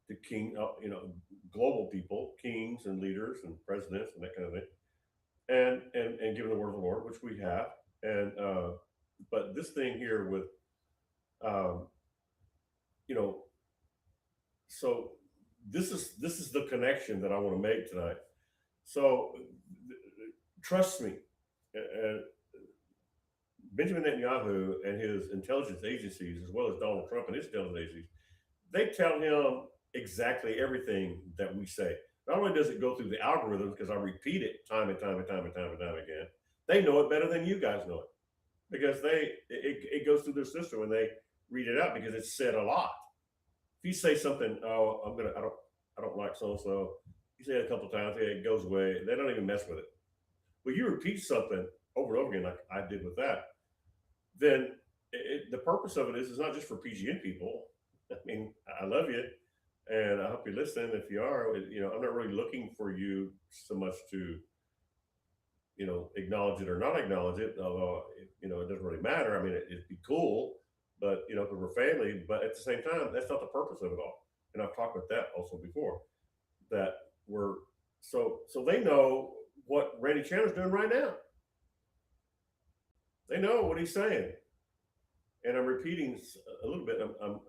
to global people, kings and leaders and presidents and that kind of thing, and giving the word of the Lord, which we have, and but this thing here with um, you know so this is the connection that I want to make tonight. So trust me, uh, Benjamin Netanyahu and his intelligence agencies, as well as Donald Trump and his intelligence agencies, they tell him exactly everything that we say. Not only does it go through the algorithms, because I repeat it time and time and time and time and time again, they know it better than you guys know it, because it goes through their system and they read it out because it's said a lot. If you say something, "Oh, I don't like so and so," you say it a couple of times, yeah, it goes away. They don't even mess with it. Well, you repeat something over and over again, like I did with that, then the purpose of it is not just for PGN people. I mean, I love you, and I hope you listen. If you are, I'm not really looking for you so much to, acknowledge it or not acknowledge it. Although, it doesn't really matter. I mean, it'd be cool, but because we're family. But at the same time, that's not the purpose of it all. And I've talked about that also before. That we're so they know what Randy Chandler's doing right now. They know what he's saying, and I'm repeating a little bit.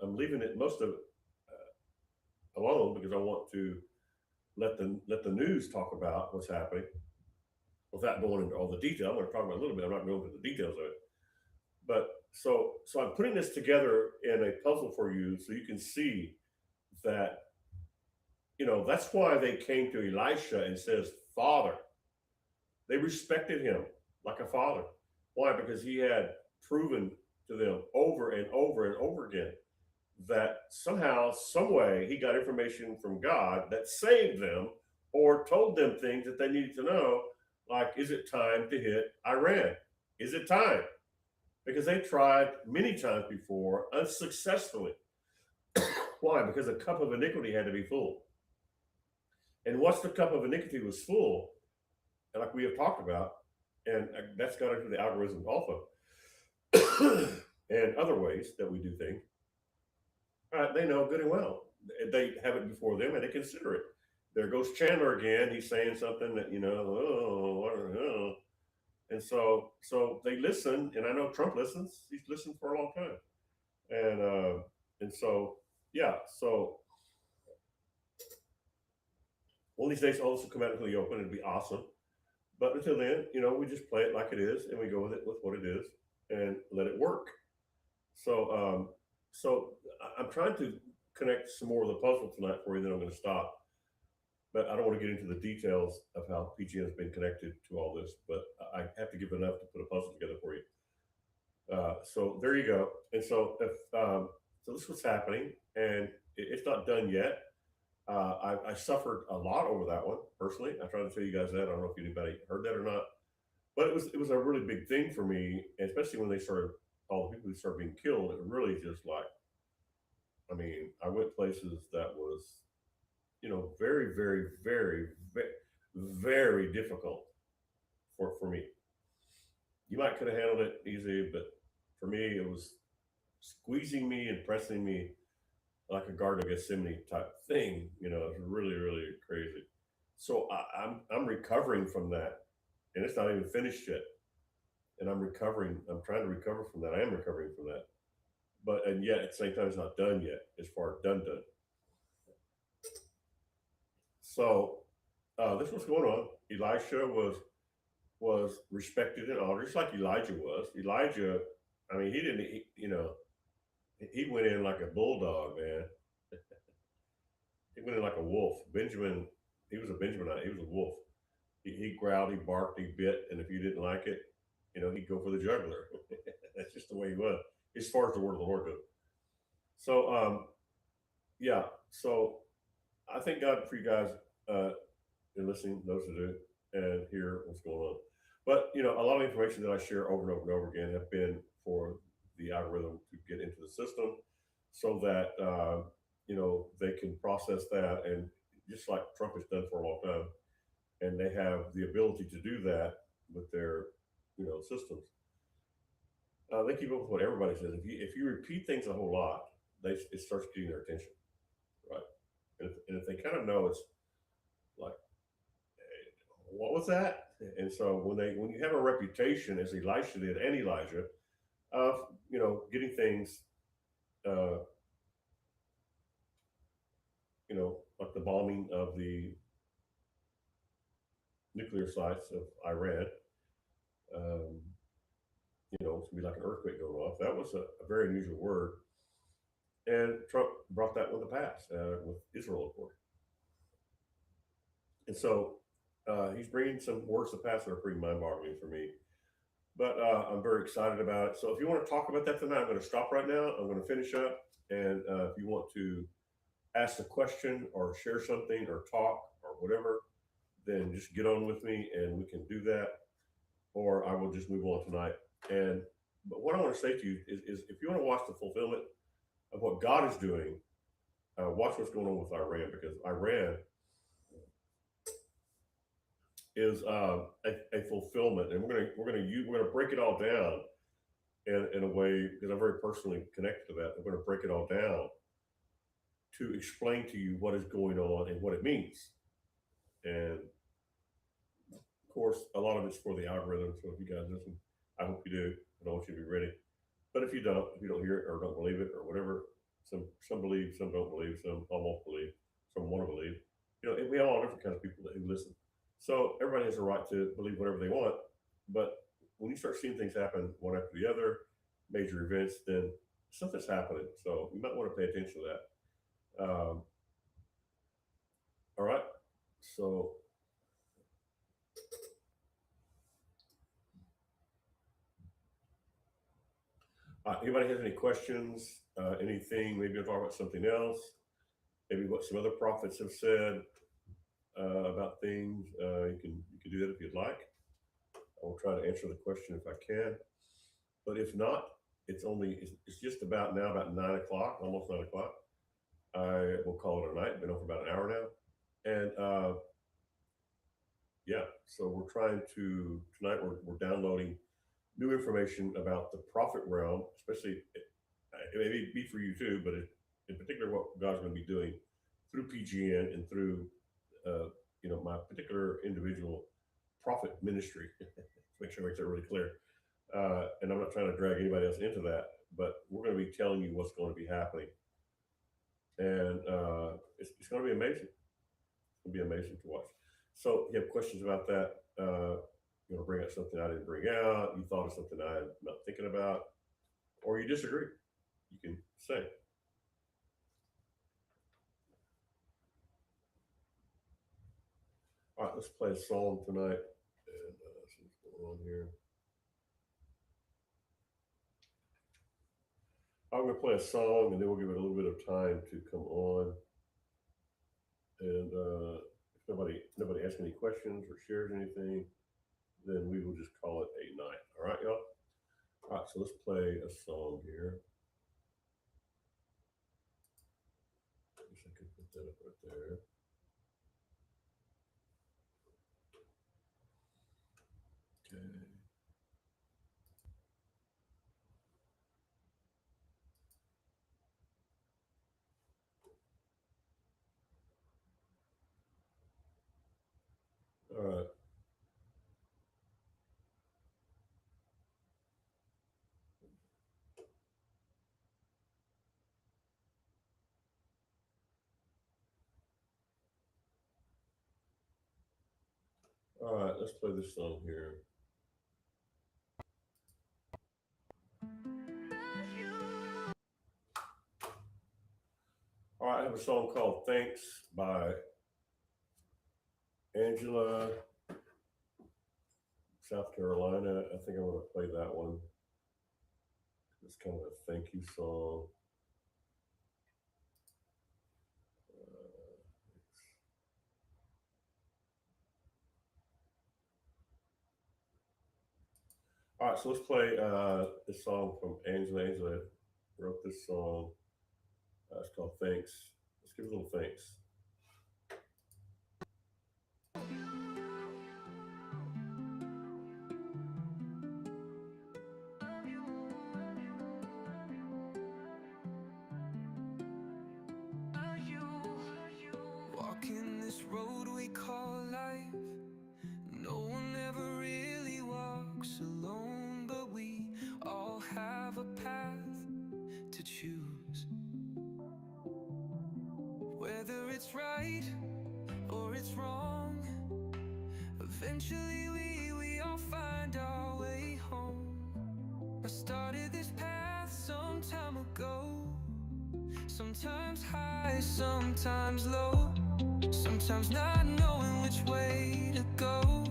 I'm leaving it most of it alone because I want to let the news talk about what's happening without going into all the detail. I'm going to talk about a little bit. I'm not going into the details of it, but so I'm putting this together in a puzzle for you so you can see that that's why they came to Elisha and says, "Father." They respected him like a father. Why? Because he had proven to them over and over and over again that somehow, some way, he got information from God that saved them or told them things that they needed to know, like, is it time to hit Iran? Is it time? Because they tried many times before unsuccessfully. Why? Because the cup of iniquity had to be full. And once the cup of iniquity was full, and like we have talked about, and that's got into the algorithm also, and other ways that we do things, they know good and well. They have it before them and they consider it. There goes Chandler again. He's saying something that, and so they listen. And I know Trump listens. He's listened for a long time. And so, yeah. So one of these days, also come out completely open. It'd be awesome. But until then, we just play it like it is, and we go with it with what it is, and let it work. So, I'm trying to connect some more of the puzzle tonight for you. Then I'm going to stop. But I don't want to get into the details of how PGN has been connected to all this. But I have to give enough to put a puzzle together for you. So there you go. And so if so, this was happening, and it's not done yet. I suffered a lot over that one personally. I tried to tell you guys that. I don't know if anybody heard that or not, but it was a really big thing for me, especially when they started all the people who started being killed. It really just like, I mean, I went places that was very, very, very, very, very difficult for me. You might could have handled it easy, but for me, it was squeezing me and pressing me like a Garden of Gethsemane type thing. It's really, really crazy. So I'm recovering from that, and it's not even finished yet. And I'm recovering. I'm trying to recover from that. I am recovering from that, but and yet at the same time, it's not done yet. As far as done. So this was going on. Elisha was respected and honored, just like Elijah was. Elijah, I mean, he didn't. He went in like a bulldog, man. He went in like a wolf. Benjamin, he was a Benjaminite. He was a wolf. He growled, he barked, he bit, and if you didn't like it, he'd go for the jugular. That's just the way he was, as far as the word of the Lord goes. So, yeah. So I thank God for you guys uh, and listening, those who do, and hear what's going on. But a lot of information that I share over and over and over again have been for the algorithm to get into the system, so that they can process that, and just like Trump has done for a long time, and they have the ability to do that with their systems. They keep up with what everybody says. If you repeat things a whole lot, it starts getting their attention, right? And if they kind of know, it's like, what was that? And so when you have a reputation, as Elisha did and Elijah, of getting things, uh, like the bombing of the nuclear sites of Iran, um, it's gonna be like an earthquake going off. That was a very unusual word, and Trump brought that one to pass with Israel, of course. And so he's bringing some words to pass that are pretty mind-boggling for me. But I'm very excited about it. So if you want to talk about that tonight, I'm going to stop right now. I'm going to finish up. And if you want to ask a question or share something or talk or whatever, then just get on with me and we can do that. Or I will just move on tonight. And but what I want to say to you is if you want to watch the fulfillment of what God is doing, watch what's going on with Iran, because Iran is a fulfillment, and we're gonna break it all down in a way, because I'm very personally connected to that. We're going to break it all down to explain to you what is going on and what it means. And of course, a lot of it's for the algorithm. So if you guys listen, I hope you do. I don't want you to be ready. But if you don't hear it or don't believe it or whatever, some believe, some don't believe, some almost believe, some want to believe. We have all different kinds of people who listen. So everybody has a right to believe whatever they want. But when you start seeing things happen one after the other, major events, then something's happening. So you might want to pay attention to that. All right. So anybody has any questions? Anything? Maybe I'll talk about something else. Maybe what some other prophets have said about things. You can do that if you'd like. I will try to answer the question if I can. But if not, it's just about now about 9 o'clock, almost 9 o'clock. I will call it a night. Been on for about an hour now, and yeah. So we're trying to tonight. We're downloading new information about the prophet realm, especially it may be for you too, but in particular, what God's going to be doing through PGN and through my particular individual prophet ministry. Make sure I make that really clear. And I'm not trying to drag anybody else into that, but we're going to be telling you what's going to be happening, and it's going to be amazing. It's going to be amazing to watch. So, if you have questions about that, something I didn't bring out, you thought of something I'm not thinking about, or you disagree. You can say. All right, let's play a song tonight. And see what's going on here. I'm going to play a song and then we'll give it a little bit of time to come on. And if nobody asks any questions or shares anything, then we will just call it a night. All right, y'all? All right, so let's play a song here. I guess I could put that up right there. Okay. All right. All right, let's play this song here. All right, I have a song called Thanks by Angela, South Carolina. I think I want to play that one. It's kind of a thank you song. All right, so let's play this song from Angela. Angela wrote this song. It's called Thanks. Let's give it a little thanks. Walking this road we call life, no one ever really walks alone, but we all have a path to choose. Whether it's right or it's wrong, eventually we all find our way home. I started this path some time ago, sometimes high, sometimes low, sometimes not knowing which way to go.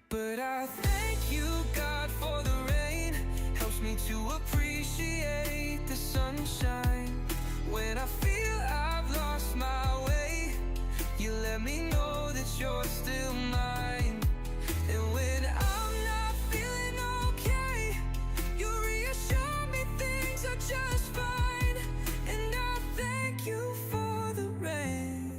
But I thank you, God, for the rain. Helps me to appreciate the sunshine. When I feel I've lost my way, you let me know that you're still mine. And when I'm not feeling okay, you reassure me things are just fine. And I thank you for the rain.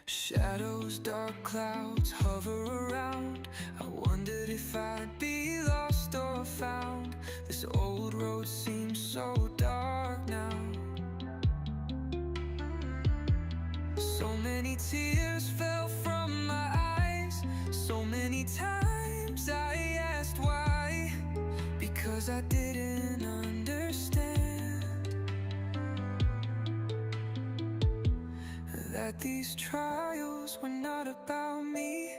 Shadows, dark clouds hover around. I wondered if I'd be lost or found. This old road seems so dark now. So many tears fell from my eyes. So many times I asked why, because I didn't understand that these trials were not about me,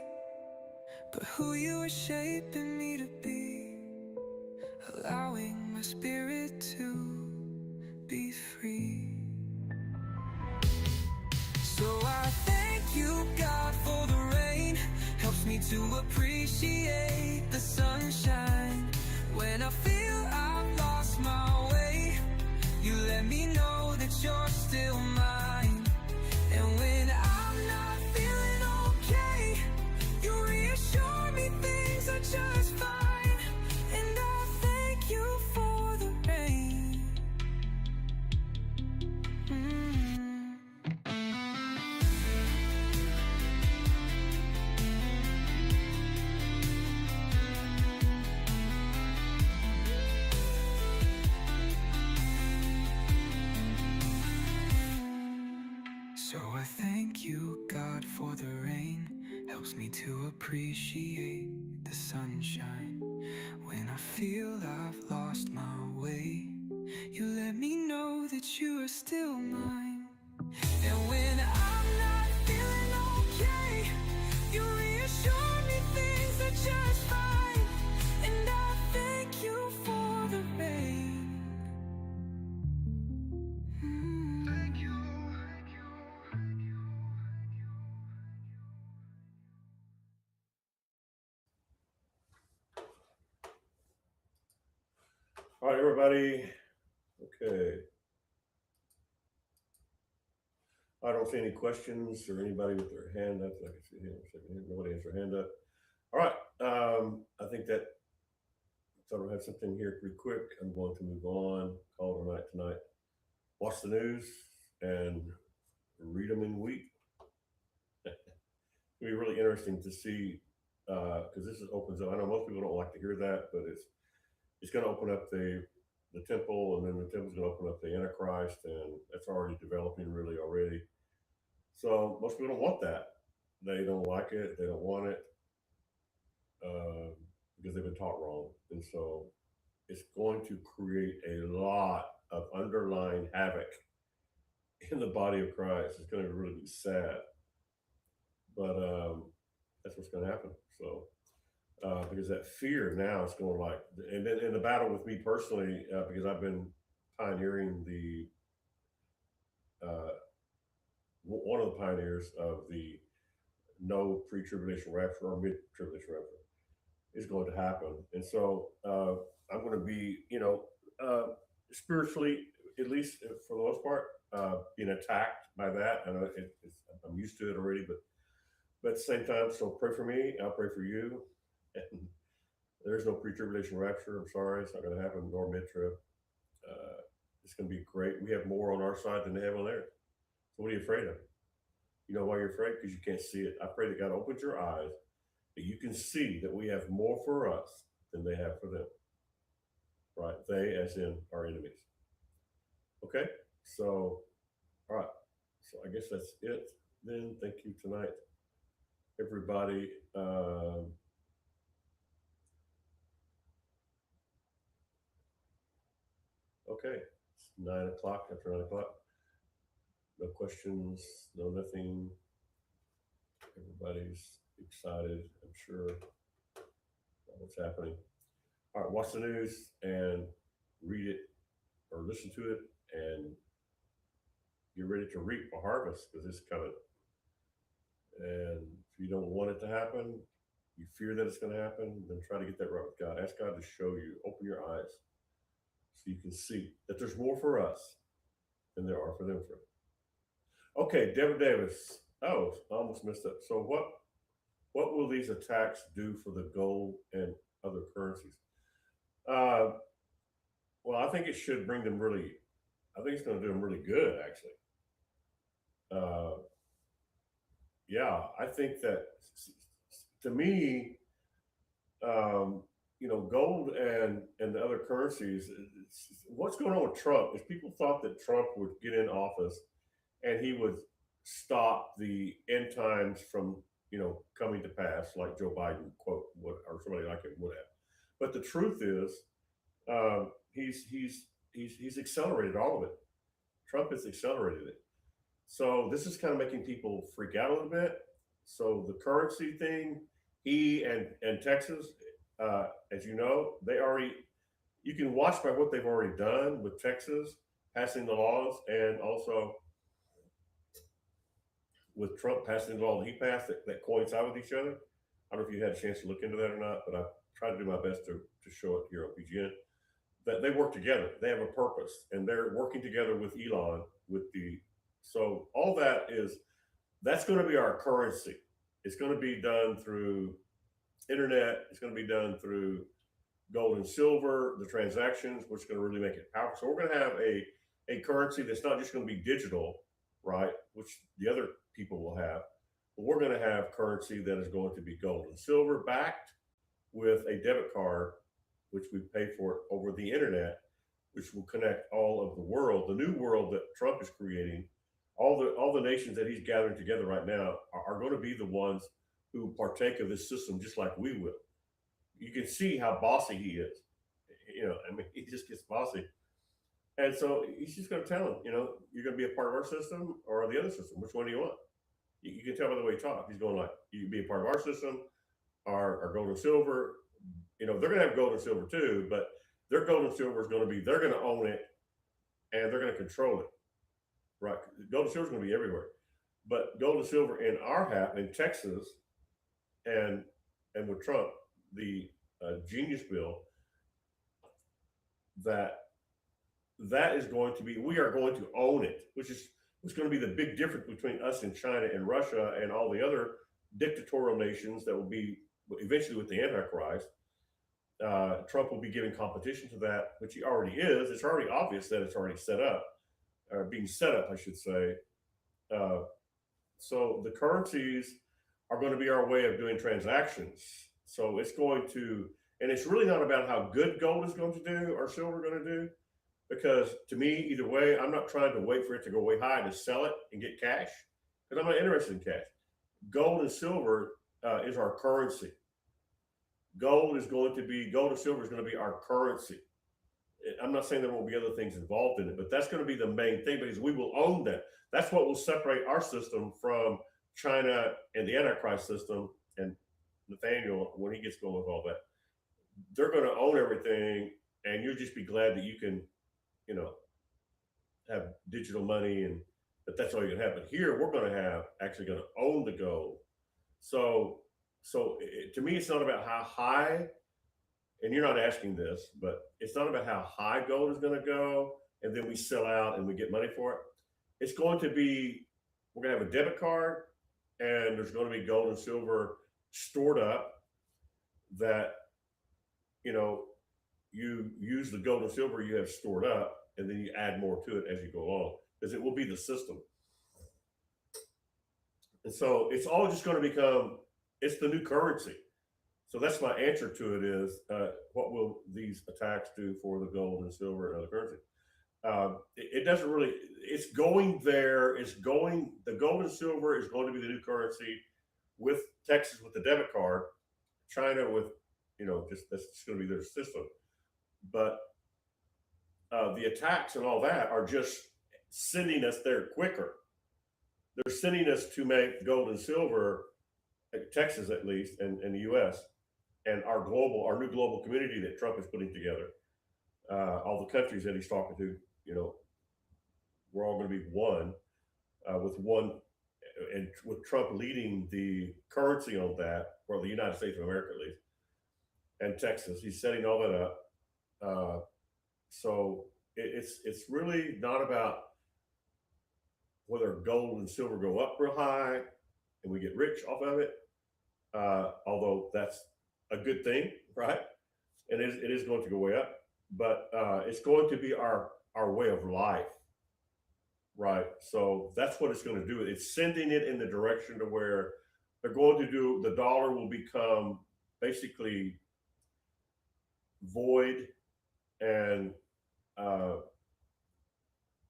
but who you were shaping me to be, allowing my spirit to be free. So I thank you, God, for the rain. Helps me to appreciate the sunshine. When I feel I've lost my way, you let me know that you're still mine. And when I'm not feeling okay, you reassure me things are just fine. And I thank you for the rain. So I thank you, God, for the rain. Helps me to appreciate the sunshine. When I feel I've lost my way, you let me know that you are still mine. And when I'm not All right, everybody. Okay. I don't see any questions or anybody with their hand up. I can see here. Nobody has their hand up. All right. I think that so I have something here pretty quick. I'm going to move on. Call it a night tonight. Watch the news and read them in week. It'll be really interesting to see because this is opens up. I know most people don't like to hear that, but it's going to open up the temple, and then the temple's going to open up the Antichrist, and that's already developing really already. So most people don't want that. They don't like it. They don't want it uh, because they've been taught wrong, and so it's going to create a lot of underlying havoc in the body of Christ. It's going to really be sad, but that's what's going to happen. So because that fear now is going like, and then in the battle with me personally, because I've been pioneering uh, one of the pioneers of the no pre-tribulation rapture or mid-tribulation rapture is going to happen, and so I'm going to be, uh, spiritually, at least for the most part, being attacked by that. I know I'm used to it already, but at the same time, so pray for me. I'll pray for you. And there's no pre-tribulation rapture. I'm sorry, it's not going to happen. Nor mid-trib. Uh, it's going to be great. We have more on our side than they have on theirs. So what are you afraid of? You know why you're afraid? Because you can't see it. I pray that God opens your eyes that you can see that we have more for us than they have for them. Right? They, as in our enemies. Okay? So, all right. So I guess that's it. Then thank you tonight, everybody. Okay, it's 9 o'clock. After 9 o'clock, no questions, no nothing. Everybody's excited, I'm sure, about what's happening. All right, watch the news and read it or listen to it and get ready to reap a harvest because it's coming. And if you don't want it to happen, you fear that it's going to happen, then try to get that right with God. Ask God to show you, open your eyes so you can see that there's more for us than there are for them. Okay, Deborah Davis. Oh, I almost missed up. So what will these attacks do for the gold and other currencies? Uh, well, I think it should bring them really. I think it's going to do them really good, actually. Uh, yeah, I think that to me, um, gold and the other currencies. What's going on with Trump is people thought that Trump would get in office and he would stop the end times from coming to pass, like Joe Biden quote would, or somebody like him would have. But the truth is, he's accelerated all of it. Trump has accelerated it. So this is kind of making people freak out a little bit. So the currency thing, he and Texas, as you know, they already, you can watch by what they've already done with Texas passing the laws, and also with Trump passing the law that he passed that coincide with each other. I don't know if you had a chance to look into that or not, but I tried to do my best to show it here on PGN. That they work together. They have a purpose, and they're working together with Elon. So all that's going to be our currency. It's going to be done through internet. It's going to be done through gold and silver, the transactions, which is going to really make it powerful. So we're going to have a currency that's not just going to be digital, right? Which the other people will have. But we're going to have currency that is going to be gold and silver backed with a debit card, which we pay for it over the internet, which will connect all of the world, the new world that Trump is creating. All the nations that he's gathering together right now are going to be the ones who partake of this system, just like we will. You can see how bossy he is. He just gets bossy. And so he's just going to tell him, you're going to be a part of our system or the other system. Which one do you want? You can tell by the way he talks. He's going like, you can be a part of our system, our gold and silver. They're going to have gold and silver too, but their gold and silver is going to be, they're going to own it and they're going to control it. Right. Gold and silver is going to be everywhere. But gold and silver in our half, in Texas, and with Trump, the Genius Bill, that that is going to be, we are going to own it, which is going to be the big difference between us and China and Russia and all the other dictatorial nations that will be eventually with the Antichrist. Trump will be giving competition to that, which he already is. It's already obvious that it's already set up, or being set up, I should say. Uh, so the currencies are going to be our way of doing transactions. So it's going to, and it's really not about how good gold is going to do or silver going to do, because to me, either way, I'm not trying to wait for it to go way high to sell it and get cash, because I'm not interested in cash. Gold and silver is our currency. Gold and silver is going to be our currency. I'm not saying there won't be other things involved in it, but that's going to be the main thing because we will own that. That's what will separate our system from China and the Antichrist system. And Nathaniel, when he gets going with all that, they're going to own everything, and you'll just be glad that you can, you know, have digital money and that's all you can have. But here, we're going to have actually going to own the gold. So, to me, it's not about how high, and you're not asking this, but it's not about how high gold is going to go, and then we sell out and we get money for it. It's going to be, we're going to have a debit card, and there's going to be gold and silver stored up that, you know, you use the gold and silver you have stored up, and then you add more to it as you go along, because it will be the system. And so it's all just going to become, it's the new currency. So that's my answer to it is, what will these attacks do for the gold and silver and other currency? It doesn't really, it's going there, the gold and silver is going to be the new currency, with Texas with the debit card, China with, just that's just going to be their system. But the attacks and all that are just sending us there quicker. They're sending us to make gold and silver, Texas at least, and the U.S. and our new global community that Trump is putting together. All the countries that he's talking to, we're all going to be one, with one, and with Trump leading the currency on that, or the United States of America at least, and Texas. He's setting all that up. So it's really not about whether gold and silver go up real high and we get rich off of it, although that's a good thing, right? And it is going to go way up, but it's going to be our way of life, right? So that's what it's going to do. It's sending it in the direction to where they're going to do, the dollar will become basically void, and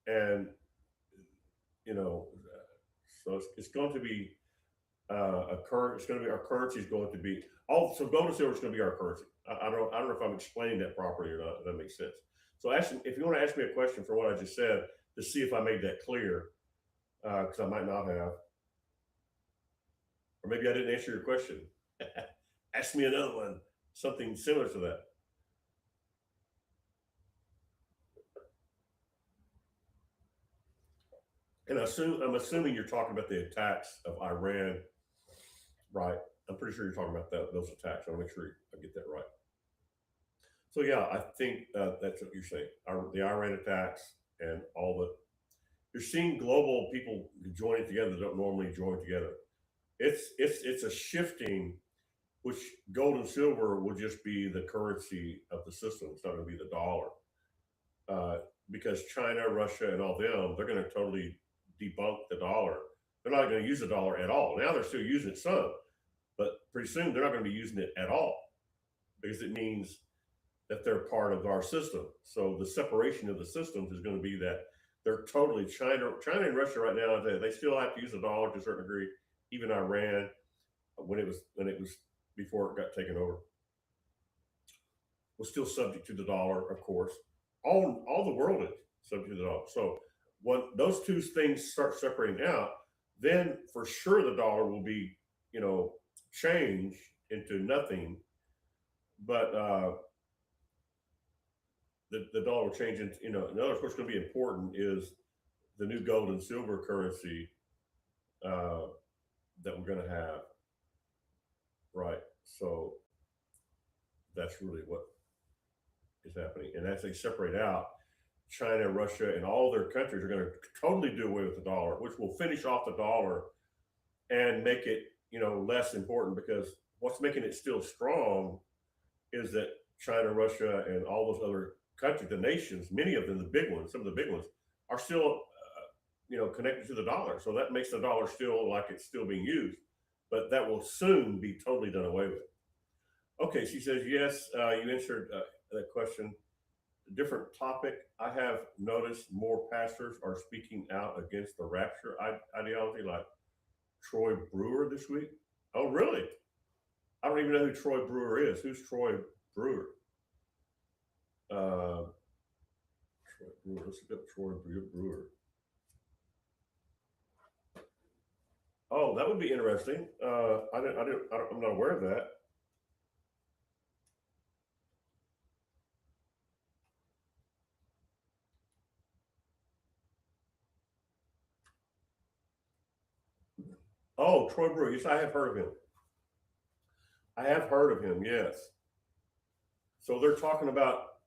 and so it's going to be it's going to be, our currency is going to be, so gold and silver is going to be our currency. I don't know if I'm explaining that properly or not. If that makes sense. So if you want to ask me a question for what I just said to see if I made that clear, because I might not have, or maybe I didn't answer your question. Ask me another one, something similar to that. And I'm assuming you're talking about the attacks of Iran, right? I'm pretty sure you're talking about those attacks. I want to make sure I get that right. So yeah, I think that's what you're saying. The Iran attacks and all the, you're seeing global people joining together that don't normally join together. It's a shifting, which gold and silver will just be the currency of the system. It's not going to be the dollar, because China, Russia, and all them, they're going to totally debunk the dollar. They're not going to use the dollar at all. Now they're still using it some, but pretty soon they're not going to be using it at all, because it means that they're part of our system. So the separation of the systems is going to be that they're totally, China and Russia right now, they still have to use the dollar to a certain degree. Even Iran, when it was before it got taken over, was still subject to the dollar, of course. All the world is subject to the dollar. So when those two things start separating out, then for sure the dollar will be, changed into nothing. But the dollar will change into, another, of course, going to be important is the new gold and silver currency that we're going to have, right? So that's really what is happening. And as they separate out, China, Russia, and all their countries are going to totally do away with the dollar, which will finish off the dollar and make it, less important, because what's making it still strong is that China, Russia, and all those other countries, the nations, many of them, the big ones, some of the big ones, are still, connected to the dollar. So that makes the dollar still like it's still being used, but that will soon be totally done away with. Okay, she says, yes, you answered that question. Different topic. I have noticed more pastors are speaking out against the rapture ideology, like Troy Brewer this week. Oh, really? I don't even know who Troy Brewer is. Who's Troy Brewer? Troy Brewer. Let's look up Troy Brewer. Oh, that would be interesting. I'm not aware of that. Oh, Troy Brewer. Yes, I have heard of him. I have heard of him. Yes. So they're talking about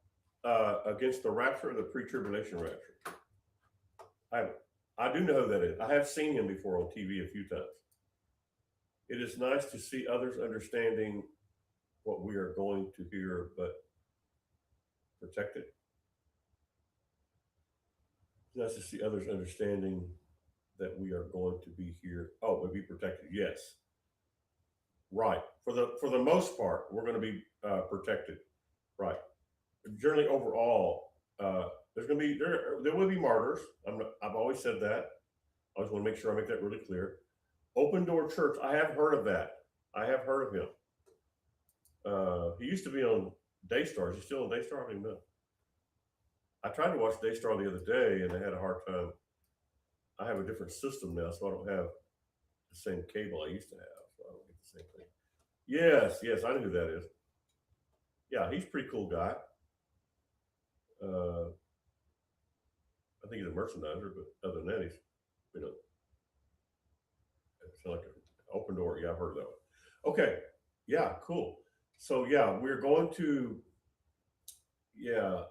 against the rapture or the pre-tribulation rapture. I I do know who that is. I have seen him before on TV a few times. It is nice to see others understanding what we are going to hear, but protect it. It's nice to see others understanding that we are going to be here. Oh, we'll be protected. Yes, right. For the most part, we're going to be protected. Right. Generally, overall, there's going to be there will be martyrs. I've always said that. I just want to make sure I make that really clear. Open Door Church. I have heard of that. I have heard of him. He used to be on Daystar. Is he still on Daystar? I don't even know. I tried to watch Daystar the other day, and I had a hard time. I have a different system now, so I don't have the same cable I used to have. So I don't get the same thing. Yes, I know who that is. Yeah, he's a pretty cool guy. Uh, I think he's a merchandiser, but other than that, he's, you know, it's like an open door. Yeah, I've heard of that one. Okay, yeah, cool. So yeah, we're going to, yeah,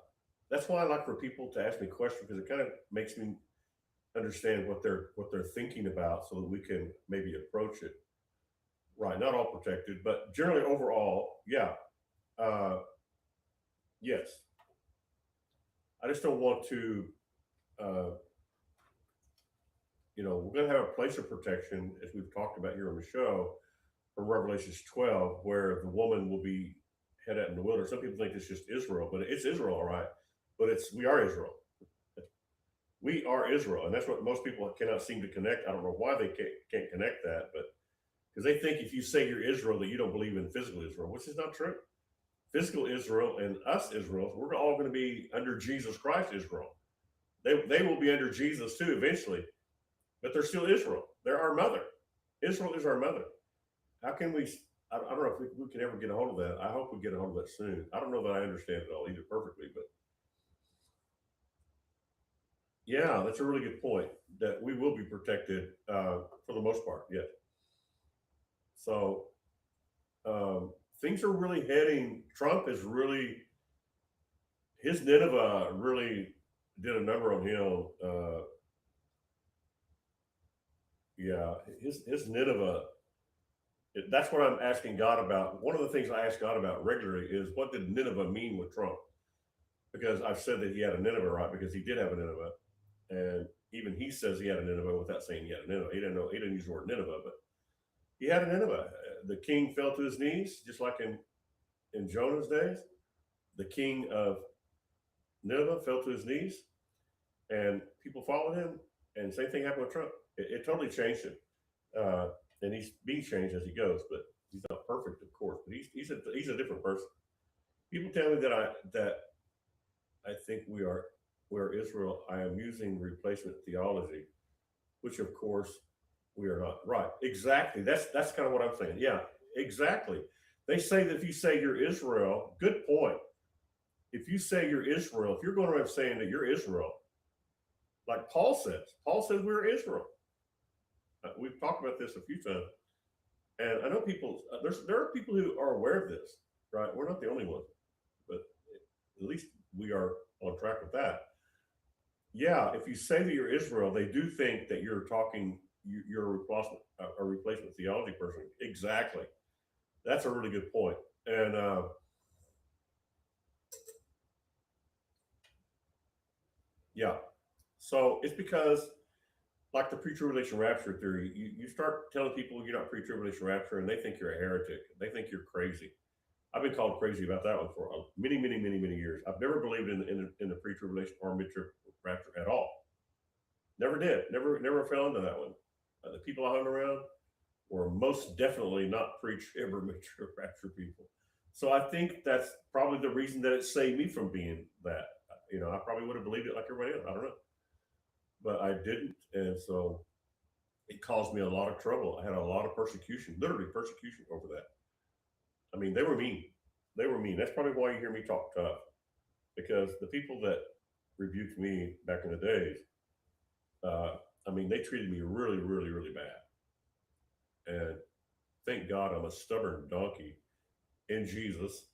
that's why I like for people to ask me questions, because it kind of makes me understand what they're thinking about, so that we can maybe approach it right. Not all protected, but generally overall, yeah, uh, yes. I just don't want to, uh, we're going to have a place of protection, as we've talked about here on the show, from Revelations 12, where the woman will be head out in the wilderness. Some people think it's just Israel, but it's Israel, all right. But we are Israel. We are Israel, and that's what most people cannot seem to connect. I don't know why they can't connect that, but because they think if you say you're Israel, that you don't believe in physical Israel, which is not true. Physical Israel and us Israel, we're all going to be under Jesus Christ Israel. They will be under Jesus too eventually, but they're still Israel. They're our mother. Israel is our mother. How can we? I don't know if we can ever get a hold of that. I hope we get a hold of that soon. I don't know that I understand it all either perfectly, but yeah, that's a really good point. That we will be protected for the most part. Yes. So things are really heading. Trump is really, his Nineveh really did a number on him. Yeah, his Nineveh. That's what I'm asking God about. One of the things I ask God about regularly is, what did Nineveh mean with Trump? Because I've said that he had a Nineveh, right? Because he did have a Nineveh, and even he says he had a Nineveh without saying he had a Nineveh. He didn't know. He didn't use the word Nineveh, but he had a Nineveh. The king fell to his knees, just like in Jonah's days. The king of Nineveh fell to his knees, and people followed him. And same thing happened with Trump. It totally changed him, and he's being changed as he goes. But he's not perfect, of course. But he's a different person. People tell me that I think we're Israel. I am using replacement theology, which of course we are not. Right? Exactly. That's kind of what I'm saying. Yeah, exactly. They say that if you say you're Israel, good point. If you say you're Israel, if you're going around saying that you're Israel, like Paul says we're Israel. We've talked about this a few times, and I know there are people who are aware of this, right? We're not the only ones, but at least we are on track with that. Yeah, if you say that you're Israel, they do think that you're talking, you're a replacement theology person. Exactly. That's a really good point. And yeah, so it's because, like the pre-tribulation rapture theory, you start telling people you're not pre-tribulation rapture, and they think you're a heretic. They think you're crazy. I've been called crazy about that one for many years. I've never believed in the pre-tribulation or mid-trib rapture at all. Never did. Never fell into that one. The people I hung around were most definitely not pre-trib or mid-trib rapture people. So I think that's probably the reason that it saved me from being that. I probably would have believed it like everybody else. I don't know, but I didn't, and so it caused me a lot of trouble. I had a lot of persecution, literally persecution over that. I mean, they were mean. They were mean. That's probably why you hear me talk tough, because the people that rebuked me back in the days, uh, I mean, they treated me really bad. And thank God I'm a stubborn donkey in Jesus,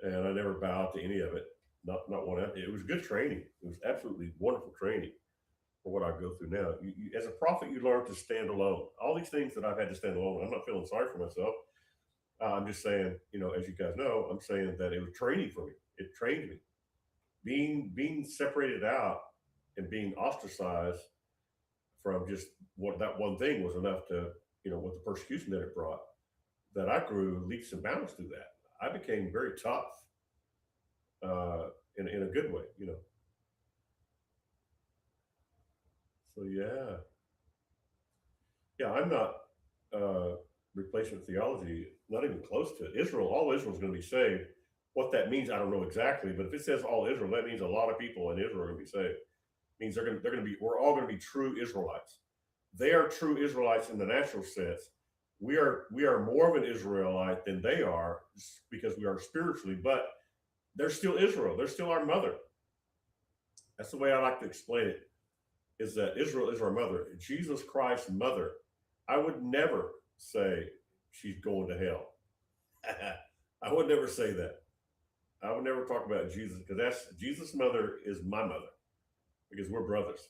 and I never bowed to any of it. Not one. It was good training. It was absolutely wonderful training for what I go through now. As a prophet, you learn to stand alone. All these things that I've had to stand alone, I'm not feeling sorry for myself. I'm just saying, as you guys know, I'm saying that it was training for me. It trained me. Being separated out and being ostracized from just what that one thing was enough to, with the persecution that it brought, that I grew leaps and bounds through that. I became very tough, in a good way. So yeah, I'm not uh, replacement theology, not even close to it. Israel, all Israel is going to be saved. What that means, I don't know exactly, but if it says all Israel, that means a lot of people in Israel are going to be saved. It means they're going to be, we're all going to be true Israelites. They are true Israelites in the natural sense. We are more of an Israelite than they are because we are spiritually, but they're still Israel. They're still our mother. That's the way I like to explain it. Is that Israel is our mother, Jesus Christ's mother. I would never say she's going to hell. I would never say that. I would never talk about Jesus because that's Jesus' mother is my mother because we're brothers,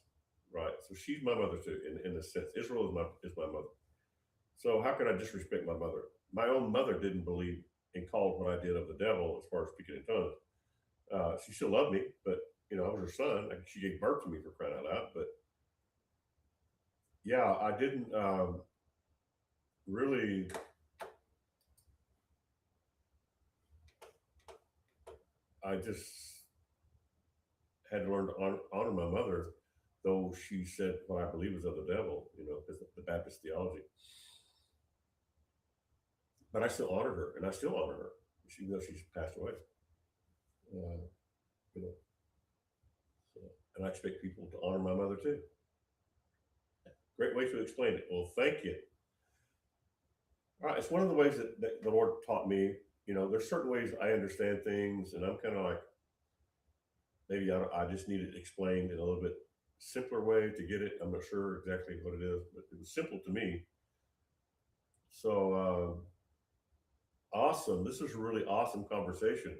right? So she's my mother too, in a sense. Israel is my mother. So how can I disrespect my mother? My own mother didn't believe and called what I did of the devil as far as speaking in tongues. She still loved me, but I was her son. Like, she gave birth to me for crying out loud. But yeah, I didn't really. I just had to learn to honor my mother, though she said what I believe was of the devil, because of the Baptist theology. But I still honor her, and I still honor her, even though she's passed away. Uh, you know, so, and I expect people to honor my mother too. Great way to explain it. Well, thank you. All right, it's one of the ways that the Lord taught me. There's certain ways I understand things, and I'm kind of like, maybe I just need it explained in a little bit simpler way to get it. I'm not sure exactly what it is, but it was simple to me. So awesome! This is a really awesome conversation,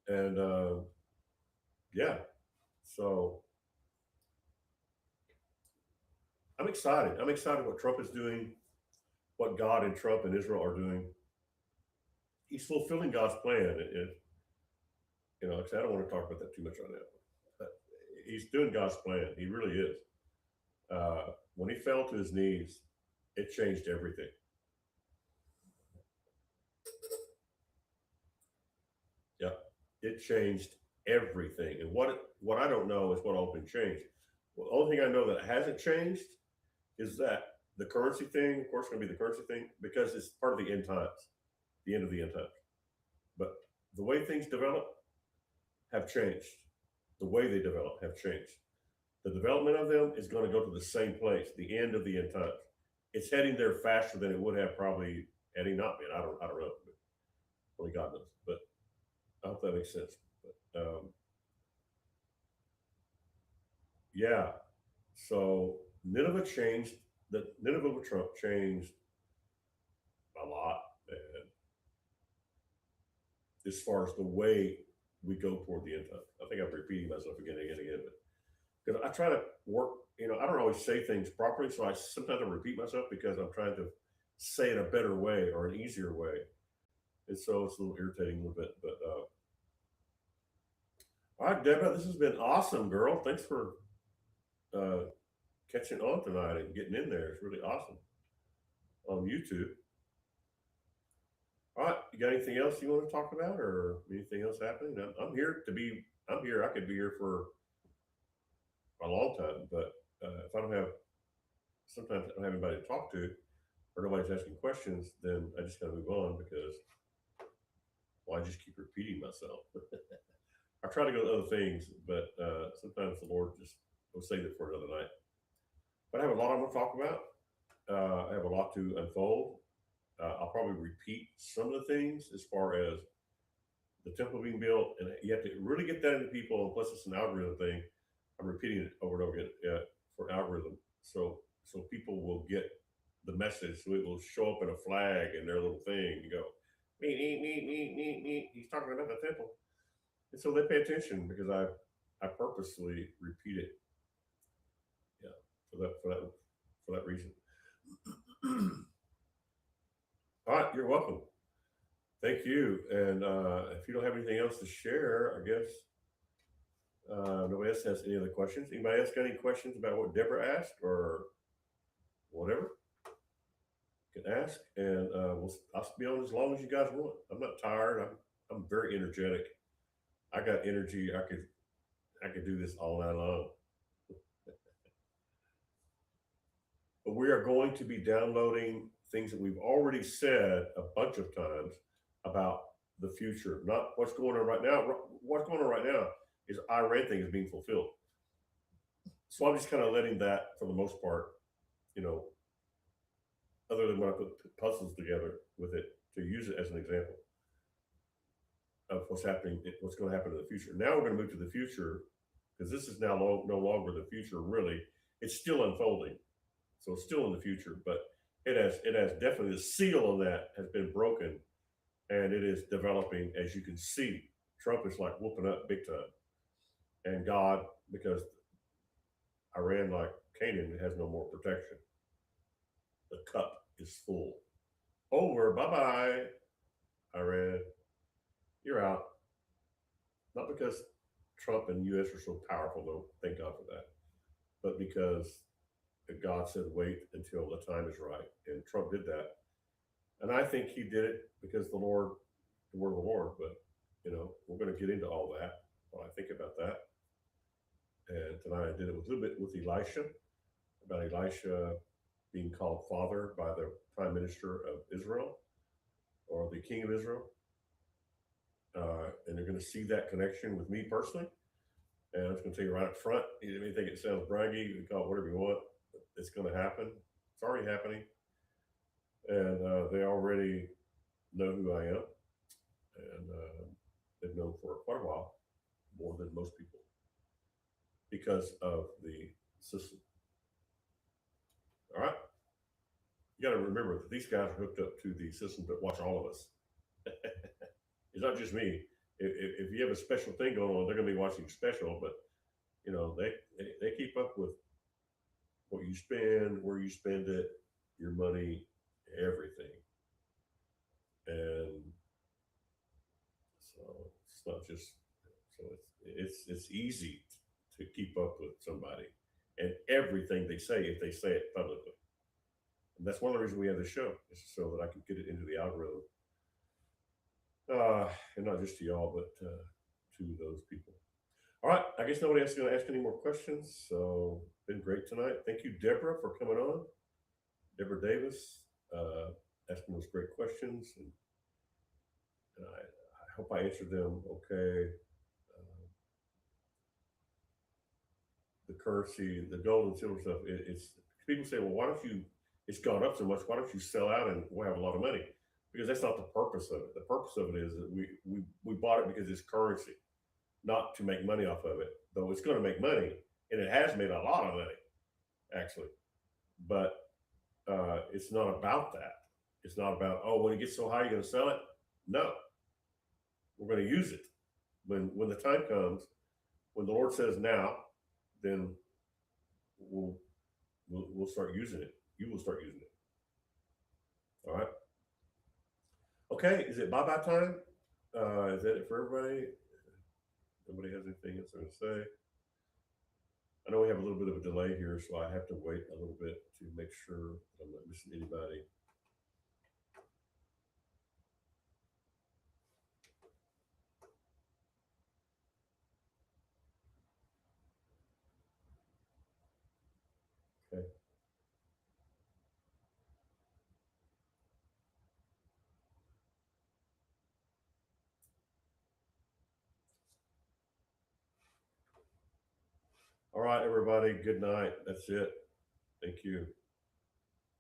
and yeah. So I'm excited. I'm excited what Trump is doing, what God and Trump and Israel are doing. He's fulfilling God's plan. I don't want to talk about that too much right now. But he's doing God's plan. He really is. When he fell to his knees, it changed everything. Yeah, it changed everything. And what I don't know is what all been changed. Well, the only thing I know that hasn't changed is that the currency thing, of course, going to be the currency thing because it's part of the end times, the end of the end times. But the way things develop have changed. The way they develop have changed. The development of them is going to go to the same place, the end of the end times. It's heading there faster than it would have probably had he not been. I don't know. But only God knows. But I hope that makes sense. But yeah. So Nineveh changed. The Nineveh with Trump changed a lot, and as far as the way we go toward the end time. I think I'm repeating myself again and again and again, but because I try to work, I don't always say things properly, so I sometimes I repeat myself because I'm trying to say it a better way or an easier way, and so it's a little irritating a little bit. But all right, Deborah, this has been awesome, girl. Thanks for uh, catching on tonight and getting in there. It's really awesome on YouTube. All right, you got anything else you want to talk about, or anything else happening? I'm here to be. I'm here. I could be here for a long time, but if I don't have, sometimes I don't have anybody to talk to, or nobody's asking questions, then I just gotta move on because, well, I just keep repeating myself. I try to go to other things, but sometimes the Lord just will save it for another night. But I have a lot I want to talk about. I have a lot to unfold. I'll probably repeat some of the things as far as the temple being built, and you have to really get that into people. And plus, it's an algorithm thing. I'm repeating it over and over again for algorithm, so people will get the message. So it will show up in a flag in their little thing. You go, me. He's talking about the temple, and so they pay attention because I purposely repeat it. Yeah, for that reason. All right, you're welcome. Thank you. And if you don't have anything else to share, I guess nobody else has any other questions. Anybody else got any questions about what Deborah asked or whatever? You can ask, and I'll be on as long as you guys want. I'm not tired. I'm very energetic. I got energy. I could do this all night long. But we are going to be downloading things that we've already said a bunch of times about the future, not what's going on right now. What's going on right now is Iran thing is being fulfilled. So I'm just kind of letting that, for the most part, you know, other than when I put puzzles together with it to use it as an example of what's happening, what's going to happen in the future. Now we're going to move to the future because this is now no longer the future. Really, it's still unfolding, so it's still in the future, but it has definitely, the seal on that has been broken, and it is developing as you can see. Trump is like whooping up big time, and God, because Iran, like Canaan, has no more protection. The cup is full. Over. Bye bye, Iran. You're out. Not because Trump and U.S. are so powerful, though. Thank God for that. But because God said, wait until the time is right. And Trump did that. And I think he did it because the word of the Lord. But, we're going to get into all that when I think about that. And tonight I did it with a little bit with Elisha, about Elisha being called father by the prime minister of Israel or the king of Israel. And they're going to see that connection with me personally. And I'm just going to tell you right up front, you may think it sounds braggy, you can call it whatever you want. It's going to happen. It's already happening. And they already know who I am. And they've known for quite a while, more than most people, because of the system. All right. You got to remember that these guys are hooked up to the system that watch all of us. It's not just me. If you have a special thing going on, they're going to be watching special, but they keep up with what you spend, where you spend it, your money, everything. And so it's not just, so it's easy to keep up with somebody and everything they say if they say it publicly. And that's one of the reasons we have the show, is so that I can get it into the algorithm. And not just to y'all, but to those people. All right, I guess nobody else is going to ask any more questions. So, been great tonight. Thank you, Deborah, for coming on. Deborah Davis, asking those great questions, and I hope I answered them okay. The currency, the gold and silver stuff, it's people say, well, why don't you? It's gone up so much. Why don't you sell out and we'll have a lot of money? Because that's not the purpose of it. The purpose of it is that we bought it because it's currency, not to make money off of it. Though it's going to make money, and it has made a lot of money, actually. But it's not about that. It's not about, oh, when it gets so high, you're going to sell it. No, we're going to use it when the time comes. When the Lord says now, then we'll we'll start using it. You will start using it. All right. Okay. Is it bye bye time? Is that it for everybody? Nobody has anything else to say? I know we have a little bit of a delay here, so I have to wait a little bit to make sure that I'm not missing anybody. Okay. All right, everybody. Good night. That's it. Thank you.